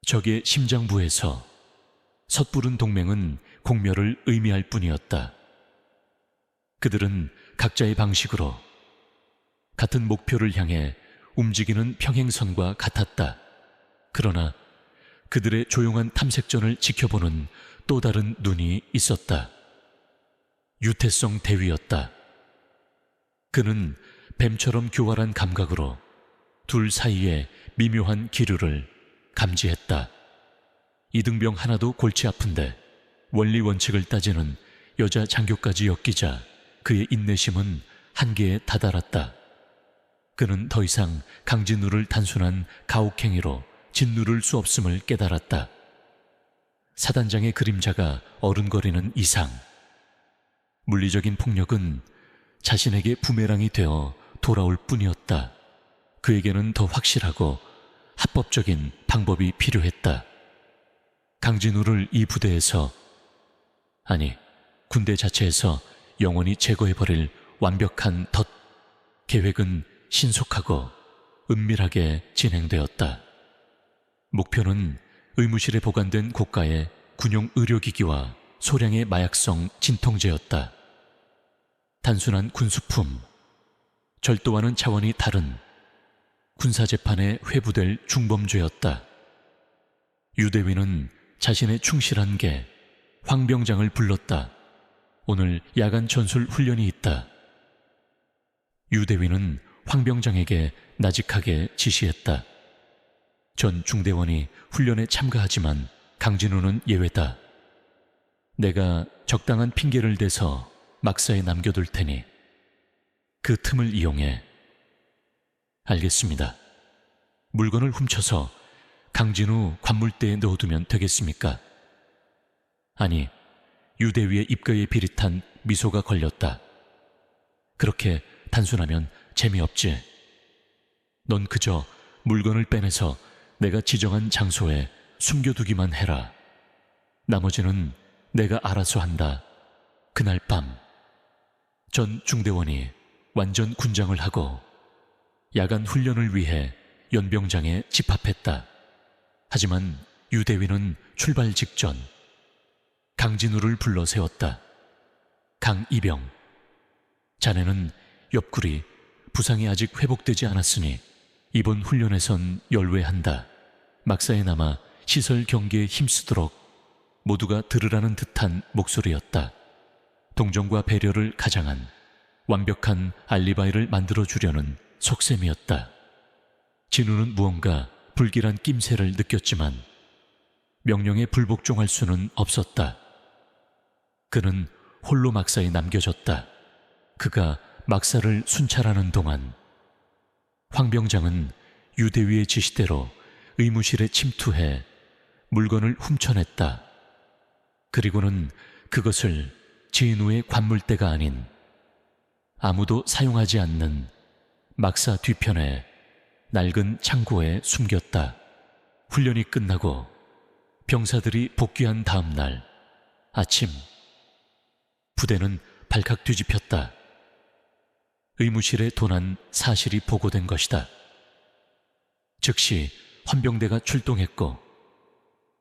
적의 심장부에서 섣부른 동맹은 공멸을 의미할 뿐이었다. 그들은 각자의 방식으로 같은 목표를 향해 움직이는 평행선과 같았다. 그러나 그들의 조용한 탐색전을 지켜보는 또 다른 눈이 있었다. 유태성 대위였다. 그는 뱀처럼 교활한 감각으로 둘 사이의 미묘한 기류를 감지했다. 이등병 하나도 골치 아픈데 원리 원칙을 따지는 여자 장교까지 엮이자 그의 인내심은 한계에 다다랐다. 그는 더 이상 강진우를 단순한 가혹행위로 짓누를 수 없음을 깨달았다. 사단장의 그림자가 어른거리는 이상, 물리적인 폭력은 자신에게 부메랑이 되어 돌아올 뿐이었다. 그에게는 더 확실하고 합법적인 방법이 필요했다. 강진우를 이 부대에서, 아니 군대 자체에서 영원히 제거해버릴 완벽한 덫 계획은 신속하고 은밀하게 진행되었다. 목표는 의무실에 보관된 고가의 군용 의료기기와 소량의 마약성 진통제였다. 단순한 군수품, 절도와는 차원이 다른 군사재판에 회부될 중범죄였다. 유대위는 자신의 충실한 개 황병장을 불렀다. 오늘 야간 전술 훈련이 있다. 유대위는 황병장에게 나직하게 지시했다. 전 중대원이 훈련에 참가하지만 강진우는 예외다. 내가 적당한 핑계를 대서 막사에 남겨둘 테니 그 틈을 이용해 알겠습니다. 물건을 훔쳐서 강진우 관물대에 넣어두면 되겠습니까? 아니, 유대위의 입가에 비릿한 미소가 걸렸다. 그렇게 단순하면 재미없지. 넌 그저 물건을 빼내서 내가 지정한 장소에 숨겨두기만 해라. 나머지는 내가 알아서 한다. 그날 밤 전 중대원이 완전 군장을 하고 야간 훈련을 위해 연병장에 집합했다. 하지만 유대위는 출발 직전 강진우를 불러 세웠다. 강이병, 자네는 옆구리 부상이 아직 회복되지 않았으니 이번 훈련에선 열외한다. 막사에 남아 시설 경계에 힘쓰도록 모두가 들으라는 듯한 목소리였다. 동정과 배려를 가장한 완벽한 알리바이를 만들어주려는 속셈이었다. 진우는 무언가 불길한 낌새를 느꼈지만 명령에 불복종할 수는 없었다. 그는 홀로 막사에 남겨졌다. 그가 막사를 순찰하는 동안 황병장은 유대위의 지시대로 의무실에 침투해 물건을 훔쳐냈다. 그리고는 그것을 진우의 관물대가 아닌 아무도 사용하지 않는 막사 뒤편에 낡은 창고에 숨겼다. 훈련이 끝나고 병사들이 복귀한 다음 날 아침, 부대는 발칵 뒤집혔다. 의무실에 도난 사실이 보고된 것이다. 즉시 헌병대가 출동했고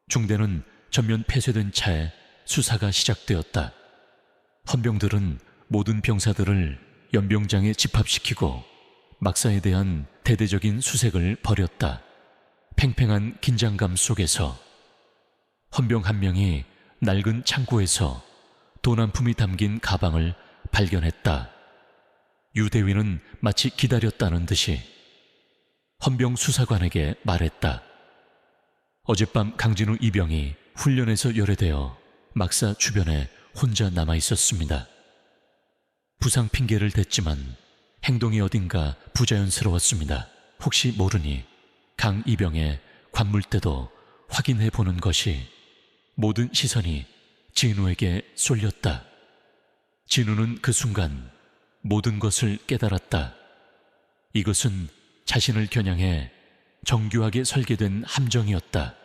중대는 전면 폐쇄된 차에 수사가 시작되었다. 헌병들은 모든 병사들을 연병장에 집합시키고 막사에 대한 대대적인 수색을 벌였다. 팽팽한 긴장감 속에서 헌병 한 명이 낡은 창고에서 도난품이 담긴 가방을 발견했다. 유대위는 마치 기다렸다는 듯이 헌병 수사관에게 말했다. 어젯밤 강진우 이병이 훈련에서 열애되어 막사 주변에 혼자 남아 있었습니다. 부상 핑계를 댔지만 행동이 어딘가 부자연스러웠습니다. 혹시 모르니 강 이병의 관물대도 확인해 보는 것이 모든 시선이 진우에게 쏠렸다. 진우는 그 순간 모든 것을 깨달았다. 이것은 자신을 겨냥해 정교하게 설계된 함정이었다.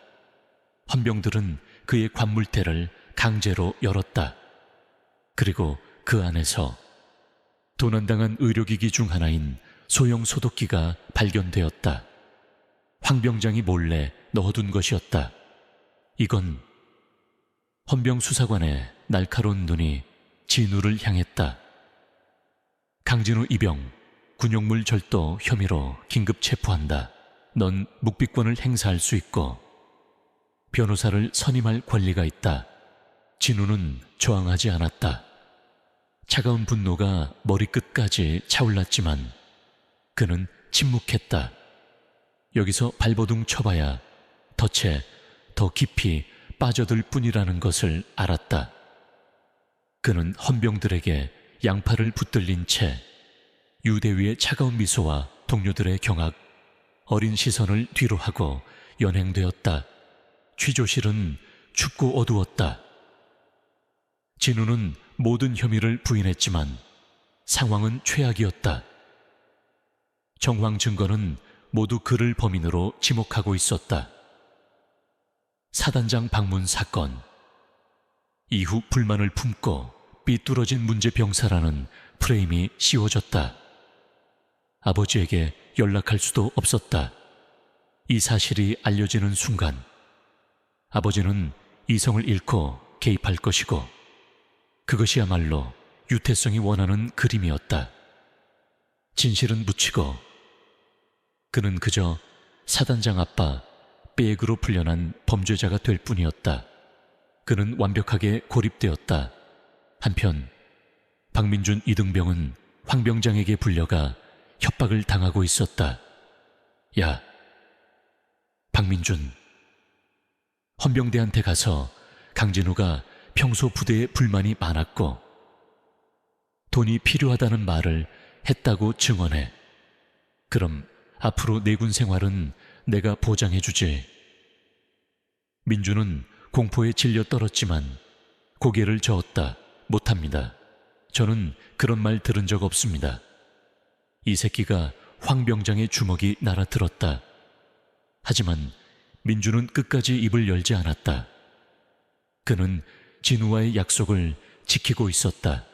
헌병들은 그의 관물대를 강제로 열었다. 그리고 그 안에서 도난당한 의료기기 중 하나인 소형 소독기가 발견되었다. 황병장이 몰래 넣어둔 것이었다. 이건 헌병 수사관의 날카로운 눈이 진우를 향했다. 강진우 이병, 군용물 절도 혐의로 긴급 체포한다. 넌 묵비권을 행사할 수 있고 변호사를 선임할 권리가 있다. 진우는 저항하지 않았다. 차가운 분노가 머리끝까지 차올랐지만 그는 침묵했다. 여기서 발버둥 쳐봐야 덫에 더 깊이 빠져들 뿐이라는 것을 알았다. 그는 헌병들에게 양팔을 붙들린 채 유대위의 차가운 미소와 동료들의 경악, 어린 시선을 뒤로 하고 연행되었다. 취조실은 춥고 어두웠다. 진우는 모든 혐의를 부인했지만 상황은 최악이었다. 정황 증거는 모두 그를 범인으로 지목하고 있었다. 사단장 방문 사건, 이후 불만을 품고 삐뚤어진 문제병사라는 프레임이 씌워졌다. 아버지에게 연락할 수도 없었다. 이 사실이 알려지는 순간 아버지는 이성을 잃고 개입할 것이고 그것이야말로 유태성이 원하는 그림이었다. 진실은 묻히고 그는 그저 사단장 아빠 빼액으로 풀려난 범죄자가 될 뿐이었다. 그는 완벽하게 고립되었다. 한편 박민준 이등병은 황병장에게 불려가 협박을 당하고 있었다. 야, 박민준, 헌병대한테 가서 강진우가 평소 부대에 불만이 많았고 돈이 필요하다는 말을 했다고 증언해. 그럼 앞으로 내군 생활은 내가 보장해주지. 민주는 공포에 질려 떨었지만 고개를 저었다. 못합니다. 저는 그런 말 들은 적 없습니다. 이 새끼가 황병장의 주먹이 날아들었다. 하지만 민주는 끝까지 입을 열지 않았다. 그는 진우와의 약속을 지키고 있었다.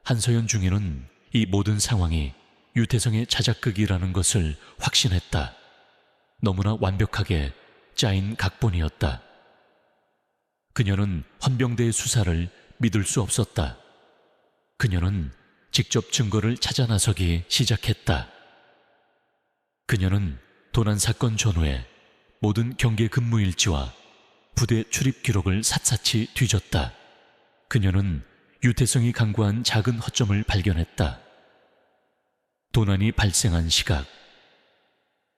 한서연 중위는 이 모든 상황이 유태성의 자작극이라는 것을 확신했다. 너무나 완벽하게 짜인 각본이었다. 그녀는 헌병대의 수사를 믿을 수 없었다. 그녀는 직접 증거를 찾아 나서기 시작했다. 그녀는 도난 사건 전후에 모든 경계 근무 일지와 부대 출입 기록을 샅샅이 뒤졌다. 그녀는 유태성이 강구한 작은 허점을 발견했다. 도난이 발생한 시각.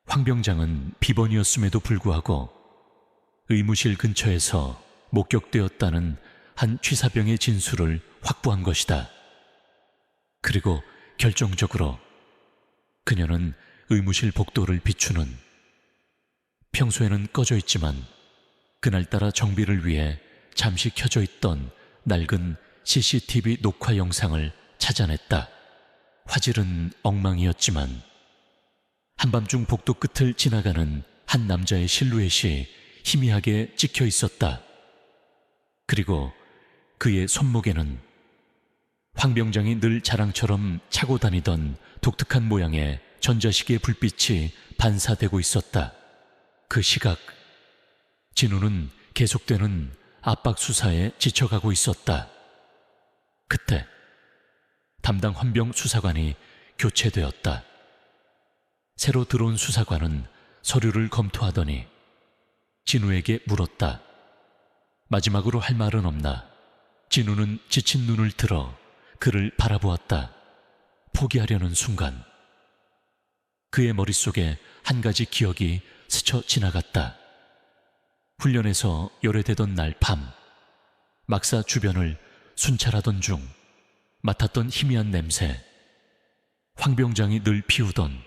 황병장은 비번이었음에도 불구하고 의무실 근처에서 목격되었다는 한 취사병의 진술을 확보한 것이다. 그리고 결정적으로 그녀는 의무실 복도를 비추는, 평소에는 꺼져 있지만 그날따라 정비를 위해 잠시 켜져 있던 낡은 CCTV 녹화 영상을 찾아냈다. 화질은 엉망이었지만 한밤중 복도 끝을 지나가는 한 남자의 실루엣이 희미하게 찍혀 있었다. 그리고 그의 손목에는 황병장이 늘 자랑처럼 차고 다니던 독특한 모양의 전자시계 불빛이 반사되고 있었다. 그 시각, 진우는 계속되는 압박 수사에 지쳐가고 있었다. 그때 담당 헌병 수사관이 교체되었다. 새로 들어온 수사관은 서류를 검토하더니 진우에게 물었다. 마지막으로 할 말은 없나? 진우는 지친 눈을 들어 그를 바라보았다. 포기하려는 순간 그의 머릿속에 한 가지 기억이 스쳐 지나갔다. 훈련에서 열애되던 날 밤, 막사 주변을 순찰하던 중 맡았던 희미한 냄새, 황병장이 늘 피우던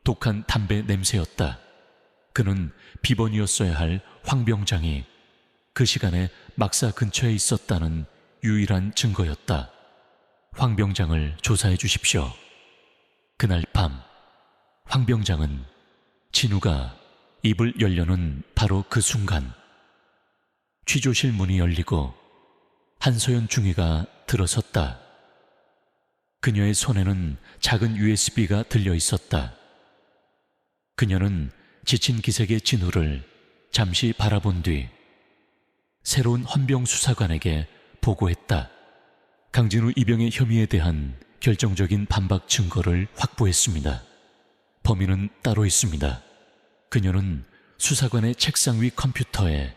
독한 담배 냄새였다. 그는 비번이었어야 할 황병장이 그 시간에 막사 근처에 있었다는 유일한 증거였다. 황병장을 조사해 주십시오. 그날 밤 황병장은 진우가 입을 열려는 바로 그 순간 취조실 문이 열리고 한서연 중위가 들어섰다. 그녀의 손에는 작은 USB가 들려 있었다. 그녀는 지친 기색의 진우를 잠시 바라본 뒤 새로운 헌병 수사관에게 보고했다. 강진우 이병의 혐의에 대한 결정적인 반박 증거를 확보했습니다. 범인은 따로 있습니다. 그녀는 수사관의 책상 위 컴퓨터에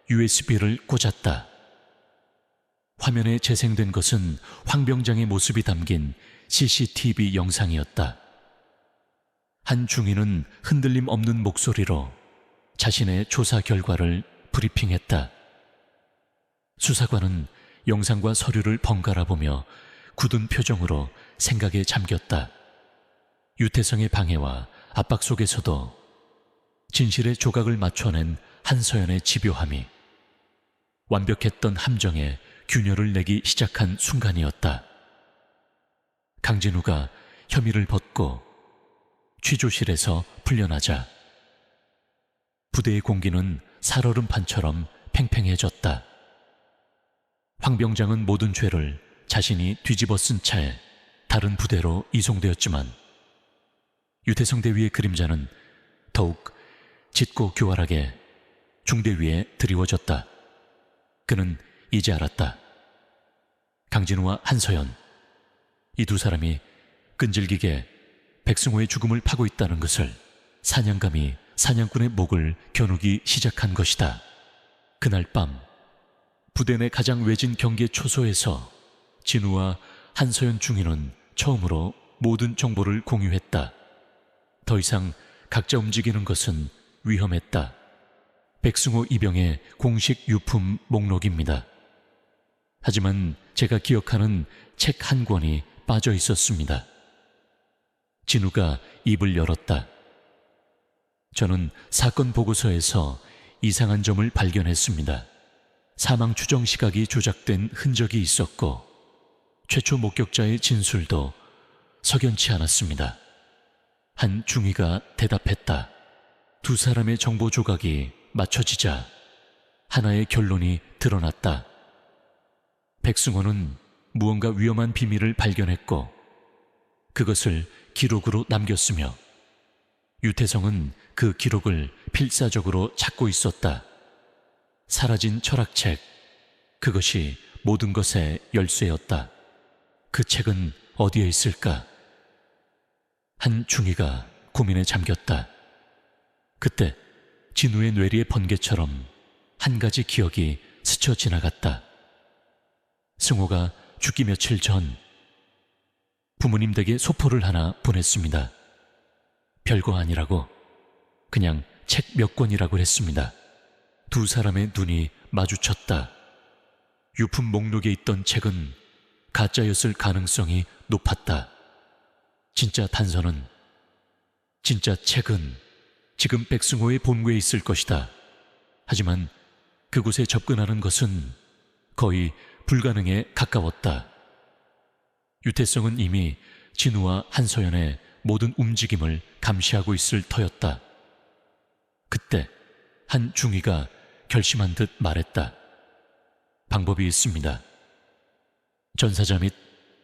USB를 꽂았다. 화면에 재생된 것은 황병장의 모습이 담긴 CCTV 영상이었다. 한 중위는 흔들림 없는 목소리로 자신의 조사 결과를 브리핑했다. 수사관은 영상과 서류를 번갈아 보며 굳은 표정으로 생각에 잠겼다. 유태성의 방해와 압박 속에서도 진실의 조각을 맞춰낸 한서연의 집요함이 완벽했던 함정에 균열을 내기 시작한 순간이었다. 강진우가 혐의를 벗고 취조실에서 풀려나자 부대의 공기는 살얼음판처럼 팽팽해졌다. 황병장은 모든 죄를 자신이 뒤집어 쓴 채 다른 부대로 이송되었지만 유태성 대위의 그림자는 더욱 짙고 교활하게 중대 위에 드리워졌다. 그는 이제 알았다. 강진우와 한서연, 이 두 사람이 끈질기게 백승호의 죽음을 파고 있다는 것을 사냥감이 사냥꾼의 목을 겨누기 시작한 것이다. 그날 밤 부대 내 가장 외진 경계 초소에서 진우와 한서연 중위는 처음으로 모든 정보를 공유했다. 더 이상 각자 움직이는 것은 위험했다. 백승호 이병의 공식 유품 목록입니다. 하지만 제가 기억하는 책 한 권이 빠져 있었습니다. 진우가 입을 열었다. 저는 사건 보고서에서 이상한 점을 발견했습니다. 사망 추정 시각이 조작된 흔적이 있었고 최초 목격자의 진술도 석연치 않았습니다. 한 중위가 대답했다. 두 사람의 정보 조각이 맞춰지자 하나의 결론이 드러났다. 백승호는 무언가 위험한 비밀을 발견했고 그것을 기록으로 남겼으며 유태성은 그 기록을 필사적으로 찾고 있었다. 사라진 철학책, 그것이 모든 것의 열쇠였다. 그 책은 어디에 있을까? 한 중위가 고민에 잠겼다. 그때 진우의 뇌리에 번개처럼 한 가지 기억이 스쳐 지나갔다. 승호가 죽기 며칠 전 부모님 댁에 소포를 하나 보냈습니다. 별거 아니라고, 그냥 책 몇 권이라고 했습니다. 두 사람의 눈이 마주쳤다. 유품 목록에 있던 책은 가짜였을 가능성이 높았다. 진짜 단서는, 진짜 책은 지금 백승호의 본고에 있을 것이다. 하지만 그곳에 접근하는 것은 거의 불가능에 가까웠다. 유태성은 이미 진우와 한서연의 모든 움직임을 감시하고 있을 터였다. 그때 한 중위가 결심한 듯 말했다. 방법이 있습니다. 전사자 및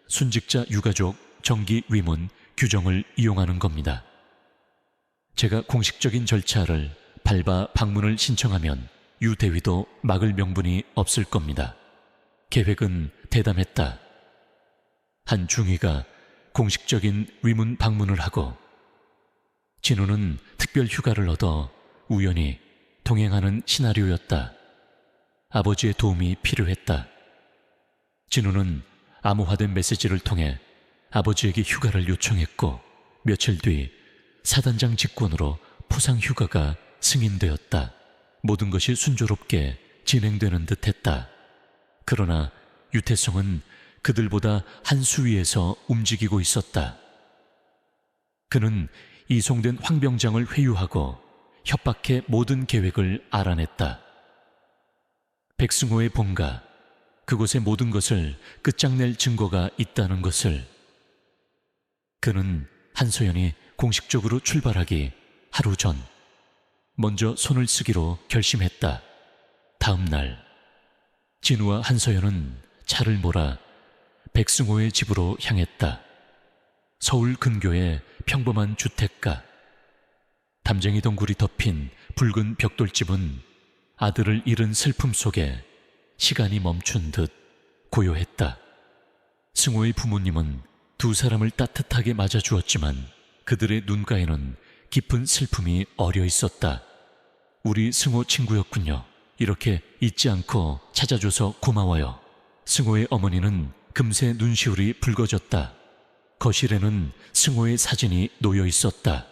순직자 유가족 정기 위문 규정을 이용하는 겁니다. 제가 공식적인 절차를 밟아 방문을 신청하면 유대위도 막을 명분이 없을 겁니다. 계획은 대담했다. 한 중위가 공식적인 위문 방문을 하고 진우는 특별 휴가를 얻어 우연히 동행하는 시나리오였다. 아버지의 도움이 필요했다. 진우는 암호화된 메시지를 통해 아버지에게 휴가를 요청했고 며칠 뒤 사단장 직권으로 포상 휴가가 승인되었다. 모든 것이 순조롭게 진행되는 듯했다. 그러나 유태성은 그들보다 한 수 위에서 움직이고 있었다. 그는 이송된 황병장을 회유하고 협박해 모든 계획을 알아냈다. 백승호의 본가, 그곳의 모든 것을 끝장낼 증거가 있다는 것을. 그는 한소연이 공식적으로 출발하기 하루 전 먼저 손을 쓰기로 결심했다. 다음 날 진우와 한서연은 차를 몰아 백승호의 집으로 향했다. 서울 근교의 평범한 주택가. 담쟁이 덩굴이 덮인 붉은 벽돌집은 아들을 잃은 슬픔 속에 시간이 멈춘 듯 고요했다. 승호의 부모님은 두 사람을 따뜻하게 맞아주었지만 그들의 눈가에는 깊은 슬픔이 어려 있었다. 우리 승호 친구였군요. 이렇게 잊지 않고 찾아줘서 고마워요. 승호의 어머니는 금세 눈시울이 붉어졌다. 거실에는 승호의 사진이 놓여 있었다.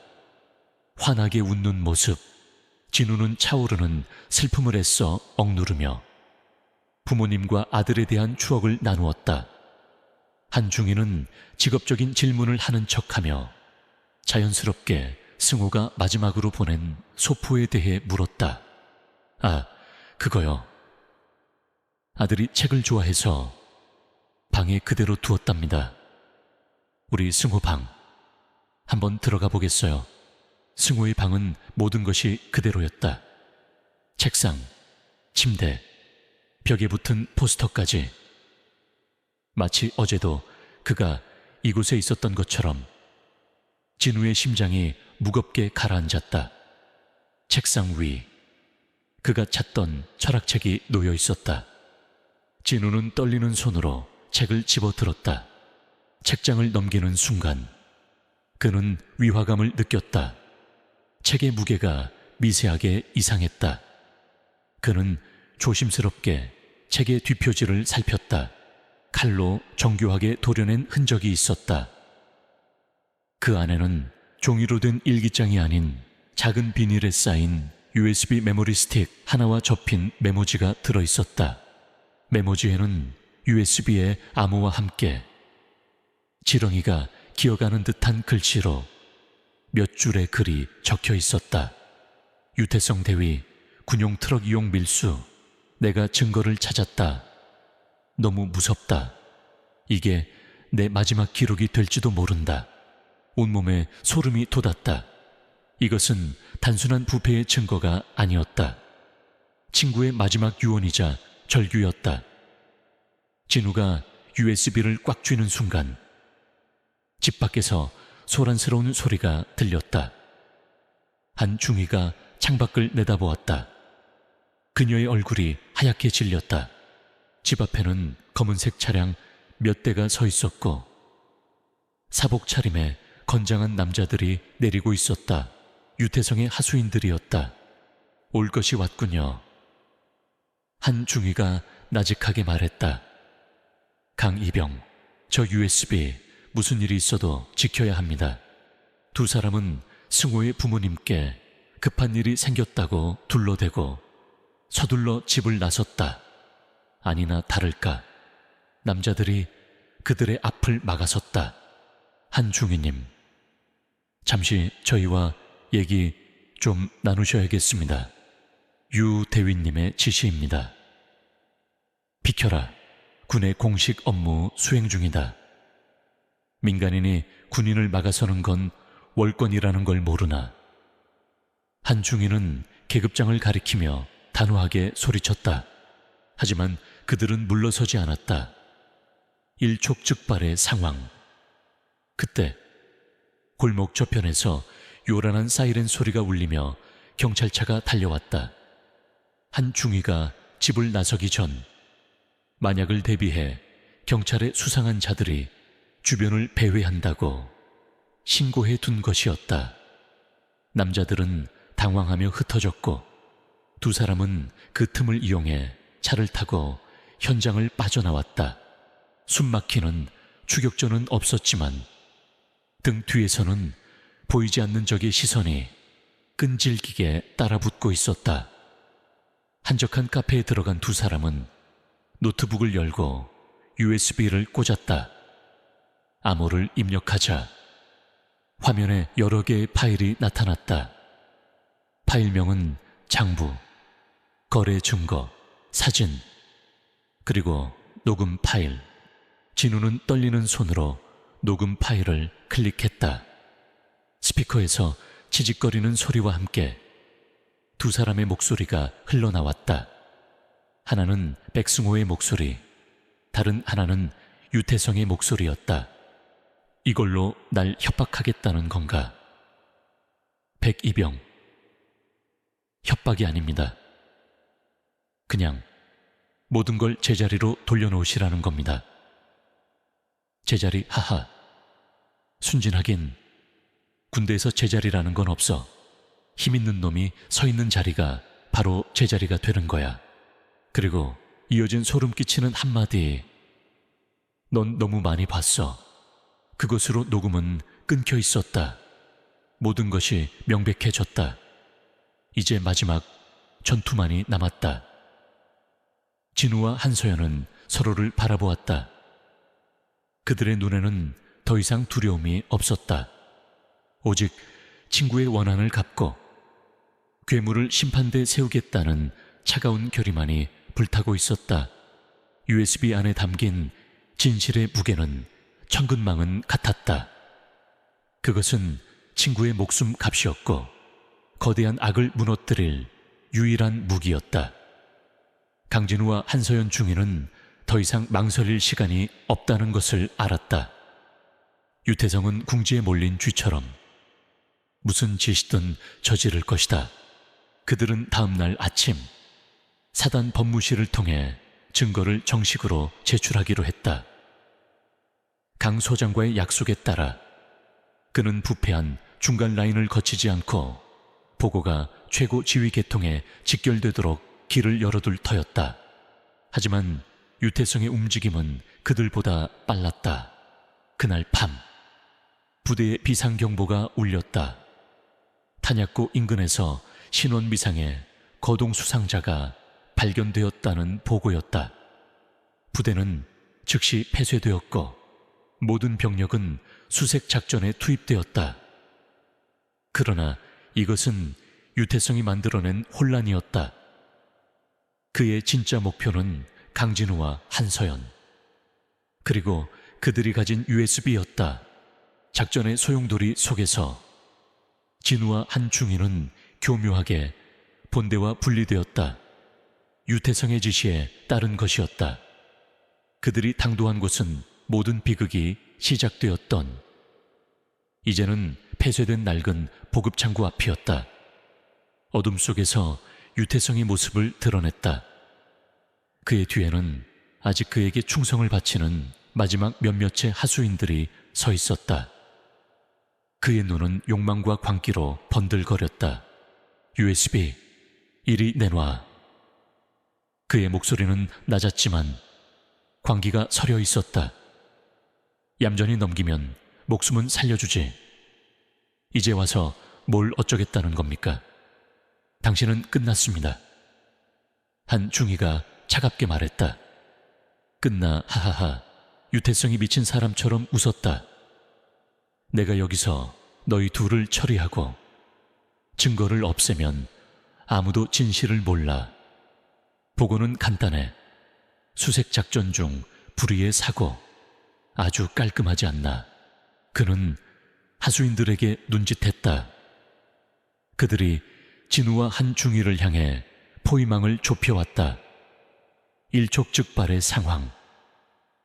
환하게 웃는 모습, 진우는 차오르는 슬픔을 애써 억누르며 부모님과 아들에 대한 추억을 나누었다. 한중이는 직업적인 질문을 하는 척하며 자연스럽게 승호가 마지막으로 보낸 소포에 대해 물었다. 아, 그거요. 아들이 책을 좋아해서 방에 그대로 두었답니다. 우리 승호 방, 한번 들어가 보겠어요. 승호의 방은 모든 것이 그대로였다. 책상, 침대, 벽에 붙은 포스터까지. 마치 어제도 그가 이곳에 있었던 것처럼 진우의 심장이 무겁게 가라앉았다. 책상 위, 그가 찾던 철학책이 놓여 있었다. 진우는 떨리는 손으로 책을 집어들었다. 책장을 넘기는 순간 그는 위화감을 느꼈다. 책의 무게가 미세하게 이상했다. 그는 조심스럽게 책의 뒷표지를 살폈다. 칼로 정교하게 도려낸 흔적이 있었다. 그 안에는 종이로 된 일기장이 아닌 작은 비닐에 쌓인 USB 메모리 스틱 하나와 접힌 메모지가 들어있었다. 메모지에는 USB의 암호와 함께 지렁이가 기어가는 듯한 글씨로 몇 줄의 글이 적혀 있었다. 유태성 대위, 군용 트럭 이용 밀수. 내가 증거를 찾았다. 너무 무섭다. 이게 내 마지막 기록이 될지도 모른다. 온몸에 소름이 돋았다. 이것은 단순한 부패의 증거가 아니었다. 친구의 마지막 유언이자 절규였다. 진우가 USB를 꽉 쥐는 순간 집 밖에서 소란스러운 소리가 들렸다. 한 중위가 창밖을 내다보았다. 그녀의 얼굴이 하얗게 질렸다. 집 앞에는 검은색 차량 몇 대가 서 있었고 사복 차림에 건장한 남자들이 내리고 있었다. 유태성의 하수인들이었다. 올 것이 왔군요. 한 중위가 나직하게 말했다. 강이병, 저 USB 무슨 일이 있어도 지켜야 합니다. 두 사람은 승호의 부모님께 급한 일이 생겼다고 둘러대고 서둘러 집을 나섰다. 아니나 다를까 남자들이 그들의 앞을 막아섰다. 한 중위님, 잠시 저희와 얘기 좀 나누셔야겠습니다. 유 대위님의 지시입니다. 비켜라. 군의 공식 업무 수행 중이다. 민간인이 군인을 막아서는 건 월권이라는 걸 모르나. 한 중위는 계급장을 가리키며 단호하게 소리쳤다. 하지만 그들은 물러서지 않았다. 일촉즉발의 상황. 그때 골목 저편에서 요란한 사이렌 소리가 울리며 경찰차가 달려왔다. 한 중위가 집을 나서기 전 만약을 대비해 경찰의 수상한 자들이 주변을 배회한다고 신고해 둔 것이었다. 남자들은 당황하며 흩어졌고 두 사람은 그 틈을 이용해 차를 타고 현장을 빠져나왔다. 숨막히는 추격전은 없었지만 등 뒤에서는 보이지 않는 적의 시선이 끈질기게 따라붙고 있었다. 한적한 카페에 들어간 두 사람은 노트북을 열고 USB를 꽂았다. 암호를 입력하자 화면에 여러 개의 파일이 나타났다. 파일명은 장부, 거래 증거, 사진, 그리고 녹음 파일. 진우는 떨리는 손으로 녹음 파일을 클릭했다. 스피커에서 치직거리는 소리와 함께 두 사람의 목소리가 흘러나왔다. 하나는 백승호의 목소리, 다른 하나는 유태성의 목소리였다. 이걸로 날 협박하겠다는 건가? 백이병, 협박이 아닙니다. 그냥 모든 걸 제자리로 돌려놓으시라는 겁니다. 제자리, 하하. 순진하긴 군대에서 제자리라는 건 없어. 힘 있는 놈이 서 있는 자리가 바로 제자리가 되는 거야. 그리고 이어진 소름 끼치는 한마디. 넌 너무 많이 봤어. 그것으로 녹음은 끊겨 있었다. 모든 것이 명백해졌다. 이제 마지막 전투만이 남았다. 진우와 한서연은 서로를 바라보았다. 그들의 눈에는 더 이상 두려움이 없었다. 오직 친구의 원한을 갚고 괴물을 심판대에 세우겠다는 차가운 결의만이 불타고 있었다. USB 안에 담긴 진실의 무게는 천근만은 같았다. 그것은 친구의 목숨 값이었고 거대한 악을 무너뜨릴 유일한 무기였다. 강진우와 한서연 중위는 더 이상 망설일 시간이 없다는 것을 알았다. 유태성은 궁지에 몰린 쥐처럼 무슨 짓이든 저지를 것이다. 그들은 다음 날 아침 사단 법무실을 통해 증거를 정식으로 제출하기로 했다. 강 소장과의 약속에 따라 그는 부패한 중간 라인을 거치지 않고 보고가 최고 지휘 계통에 직결되도록 길을 열어둘 터였다. 하지만 유태성의 움직임은 그들보다 빨랐다. 그날 밤 부대의 비상경보가 울렸다. 탄약고 인근에서 신원미상의 거동 수상자가 발견되었다는 보고였다. 부대는 즉시 폐쇄되었고 모든 병력은 수색 작전에 투입되었다. 그러나 이것은 유태성이 만들어낸 혼란이었다. 그의 진짜 목표는 강진우와 한서연, 그리고 그들이 가진 USB였다. 작전의 소용돌이 속에서 진우와 한중희는 교묘하게 본대와 분리되었다. 유태성의 지시에 따른 것이었다. 그들이 당도한 곳은 모든 비극이 시작되었던, 이제는 폐쇄된 낡은 보급창고 앞이었다. 어둠 속에서 유태성의 모습을 드러냈다. 그의 뒤에는 아직 그에게 충성을 바치는 마지막 몇몇의 하수인들이 서 있었다. 그의 눈은 욕망과 광기로 번들거렸다. USB, 이리 내놔. 그의 목소리는 낮았지만 광기가 서려 있었다. 얌전히 넘기면 목숨은 살려주지. 이제 와서 뭘 어쩌겠다는 겁니까? 당신은 끝났습니다. 한중희가 차갑게 말했다. 끝나, 하하하. 유태성이 미친 사람처럼 웃었다. 내가 여기서 너희 둘을 처리하고 증거를 없애면 아무도 진실을 몰라. 보고는 간단해. 수색 작전 중 불의의 사고. 아주 깔끔하지 않나. 그는 하수인들에게 눈짓했다. 그들이 진우와 한중희를 향해 포위망을 좁혀왔다. 일촉즉발의 상황.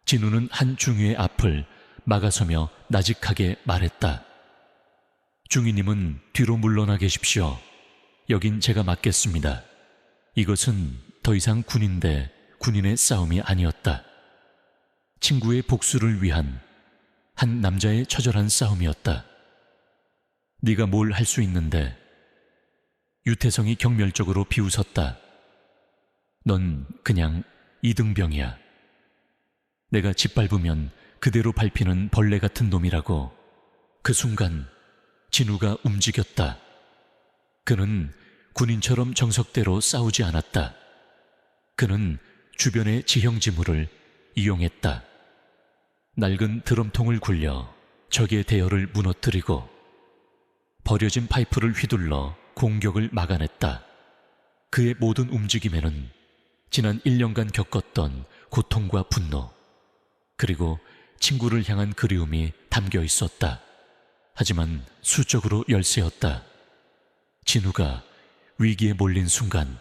진우는 한중희의 앞을 막아서며 나직하게 말했다. 중희님은 뒤로 물러나 계십시오. 여긴 제가 맡겠습니다. 이것은 더 이상 군인 대 군인의 싸움이 아니었다. 친구의 복수를 위한 한 남자의 처절한 싸움이었다. 네가 뭘 할 수 있는데. 유태성이 경멸적으로 비웃었다. 넌 그냥 이등병이야. 내가 짓밟으면 그대로 밟히는 벌레 같은 놈이라고. 그 순간 진우가 움직였다. 그는 군인처럼 정석대로 싸우지 않았다. 그는 주변의 지형지물을 이용했다. 낡은 드럼통을 굴려 적의 대열을 무너뜨리고 버려진 파이프를 휘둘러 공격을 막아냈다. 그의 모든 움직임에는 지난 1년간 겪었던 고통과 분노, 그리고 친구를 향한 그리움이 담겨 있었다. 하지만 수적으로 열세였다. 진우가 위기에 몰린 순간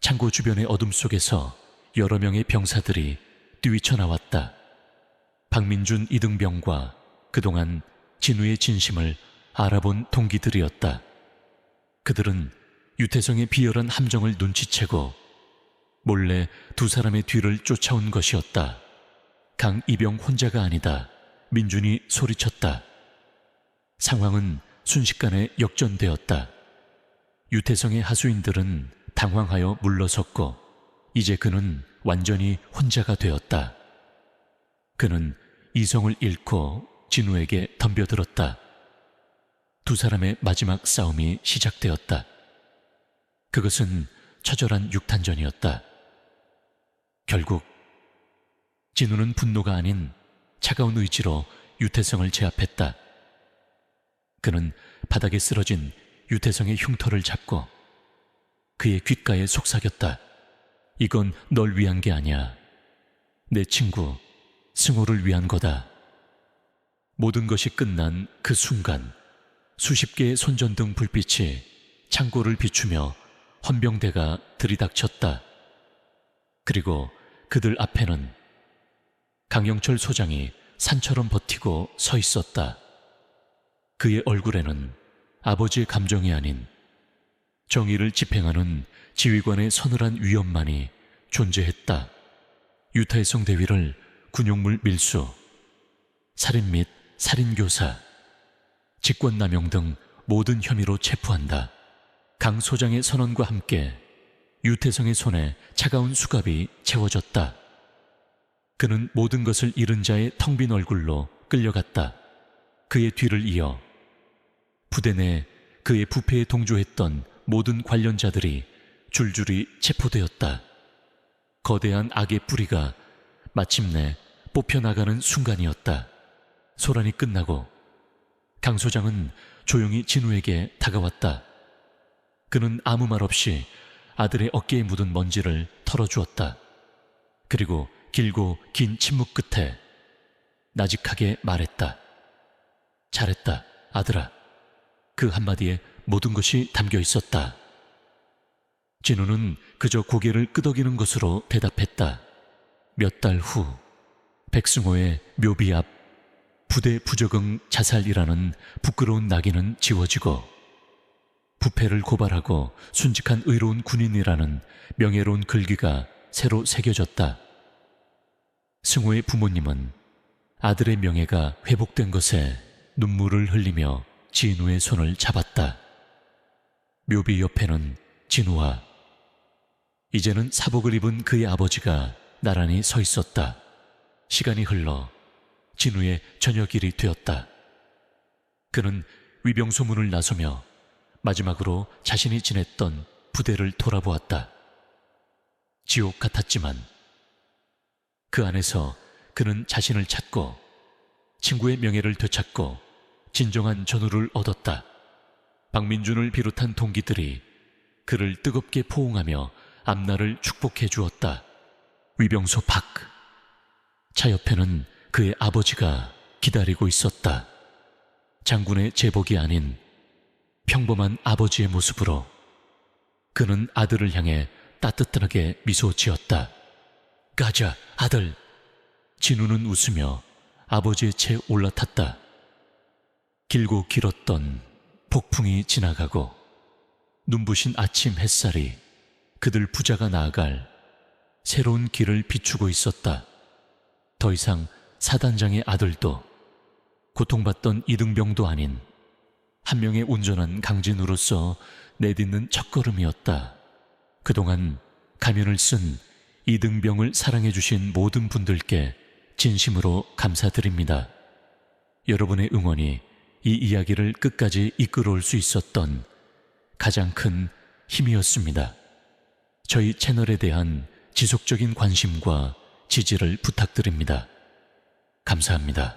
창고 주변의 어둠 속에서 여러 명의 병사들이 뛰쳐나왔다. 박민준 이등병과 그동안 진우의 진심을 알아본 동기들이었다. 그들은 유태성의 비열한 함정을 눈치채고 몰래 두 사람의 뒤를 쫓아온 것이었다. 강이병 혼자가 아니다. 민준이 소리쳤다. 상황은 순식간에 역전되었다. 유태성의 하수인들은 당황하여 물러섰고 이제 그는 완전히 혼자가 되었다. 그는 이성을 잃고 진우에게 덤벼들었다. 두 사람의 마지막 싸움이 시작되었다. 그것은 처절한 육탄전이었다. 결국 진우는 분노가 아닌 차가운 의지로 유태성을 제압했다. 그는 바닥에 쓰러진 유태성의 흉터를 잡고 그의 귓가에 속삭였다. 이건 널 위한 게 아니야. 내 친구 승호를 위한 거다. 모든 것이 끝난 그 순간 수십 개의 손전등 불빛이 창고를 비추며 헌병대가 들이닥쳤다. 그리고 그들 앞에는 강영철 소장이 산처럼 버티고 서 있었다. 그의 얼굴에는 아버지의 감정이 아닌 정의를 집행하는 지휘관의 서늘한 위엄만이 존재했다. 유타해성 대위를 군용물 밀수, 살인 및 살인교사, 직권남용 등 모든 혐의로 체포한다. 강 소장의 선언과 함께 유태성의 손에 차가운 수갑이 채워졌다. 그는 모든 것을 잃은 자의 텅 빈 얼굴로 끌려갔다. 그의 뒤를 이어 부대 내 그의 부패에 동조했던 모든 관련자들이 줄줄이 체포되었다. 거대한 악의 뿌리가 마침내 뽑혀나가는 순간이었다. 소란이 끝나고 강 소장은 조용히 진우에게 다가왔다. 그는 아무 말 없이 아들의 어깨에 묻은 먼지를 털어주었다. 그리고 길고 긴 침묵 끝에 나직하게 말했다. 잘했다, 아들아. 그 한마디에 모든 것이 담겨 있었다. 진우는 그저 고개를 끄덕이는 것으로 대답했다. 몇 달 후 백승호의 묘비 앞 부대 부적응 자살이라는 부끄러운 낙인은 지워지고 부패를 고발하고 순직한 의로운 군인이라는 명예로운 글귀가 새로 새겨졌다. 승호의 부모님은 아들의 명예가 회복된 것에 눈물을 흘리며 진우의 손을 잡았다. 묘비 옆에는 진우와 이제는 사복을 입은 그의 아버지가 나란히 서 있었다. 시간이 흘러 진우의 저녁일이 되었다. 그는 위병소문을 나서며 마지막으로 자신이 지냈던 부대를 돌아보았다. 지옥 같았지만 그 안에서 그는 자신을 찾고 친구의 명예를 되찾고 진정한 전우를 얻었다. 박민준을 비롯한 동기들이 그를 뜨겁게 포옹하며 앞날을 축복해 주었다. 위병소 밖 차 옆에는 그의 아버지가 기다리고 있었다. 장군의 제복이 아닌 평범한 아버지의 모습으로 그는 아들을 향해 따뜻하게 미소 지었다. 가자, 아들. 진우는 웃으며 아버지의 채 올라탔다. 길고 길었던 폭풍이 지나가고 눈부신 아침 햇살이 그들 부자가 나아갈 새로운 길을 비추고 있었다. 더 이상 사단장의 아들도 고통받던 이등병도 아닌 한 명의 온전한 강진으로서 내딛는 첫걸음이었다. 그동안 가면을 쓴 이등병을 사랑해 주신 모든 분들께 진심으로 감사드립니다. 여러분의 응원이 이 이야기를 끝까지 이끌어올 수 있었던 가장 큰 힘이었습니다. 저희 채널에 대한 지속적인 관심과 지지를 부탁드립니다. 감사합니다.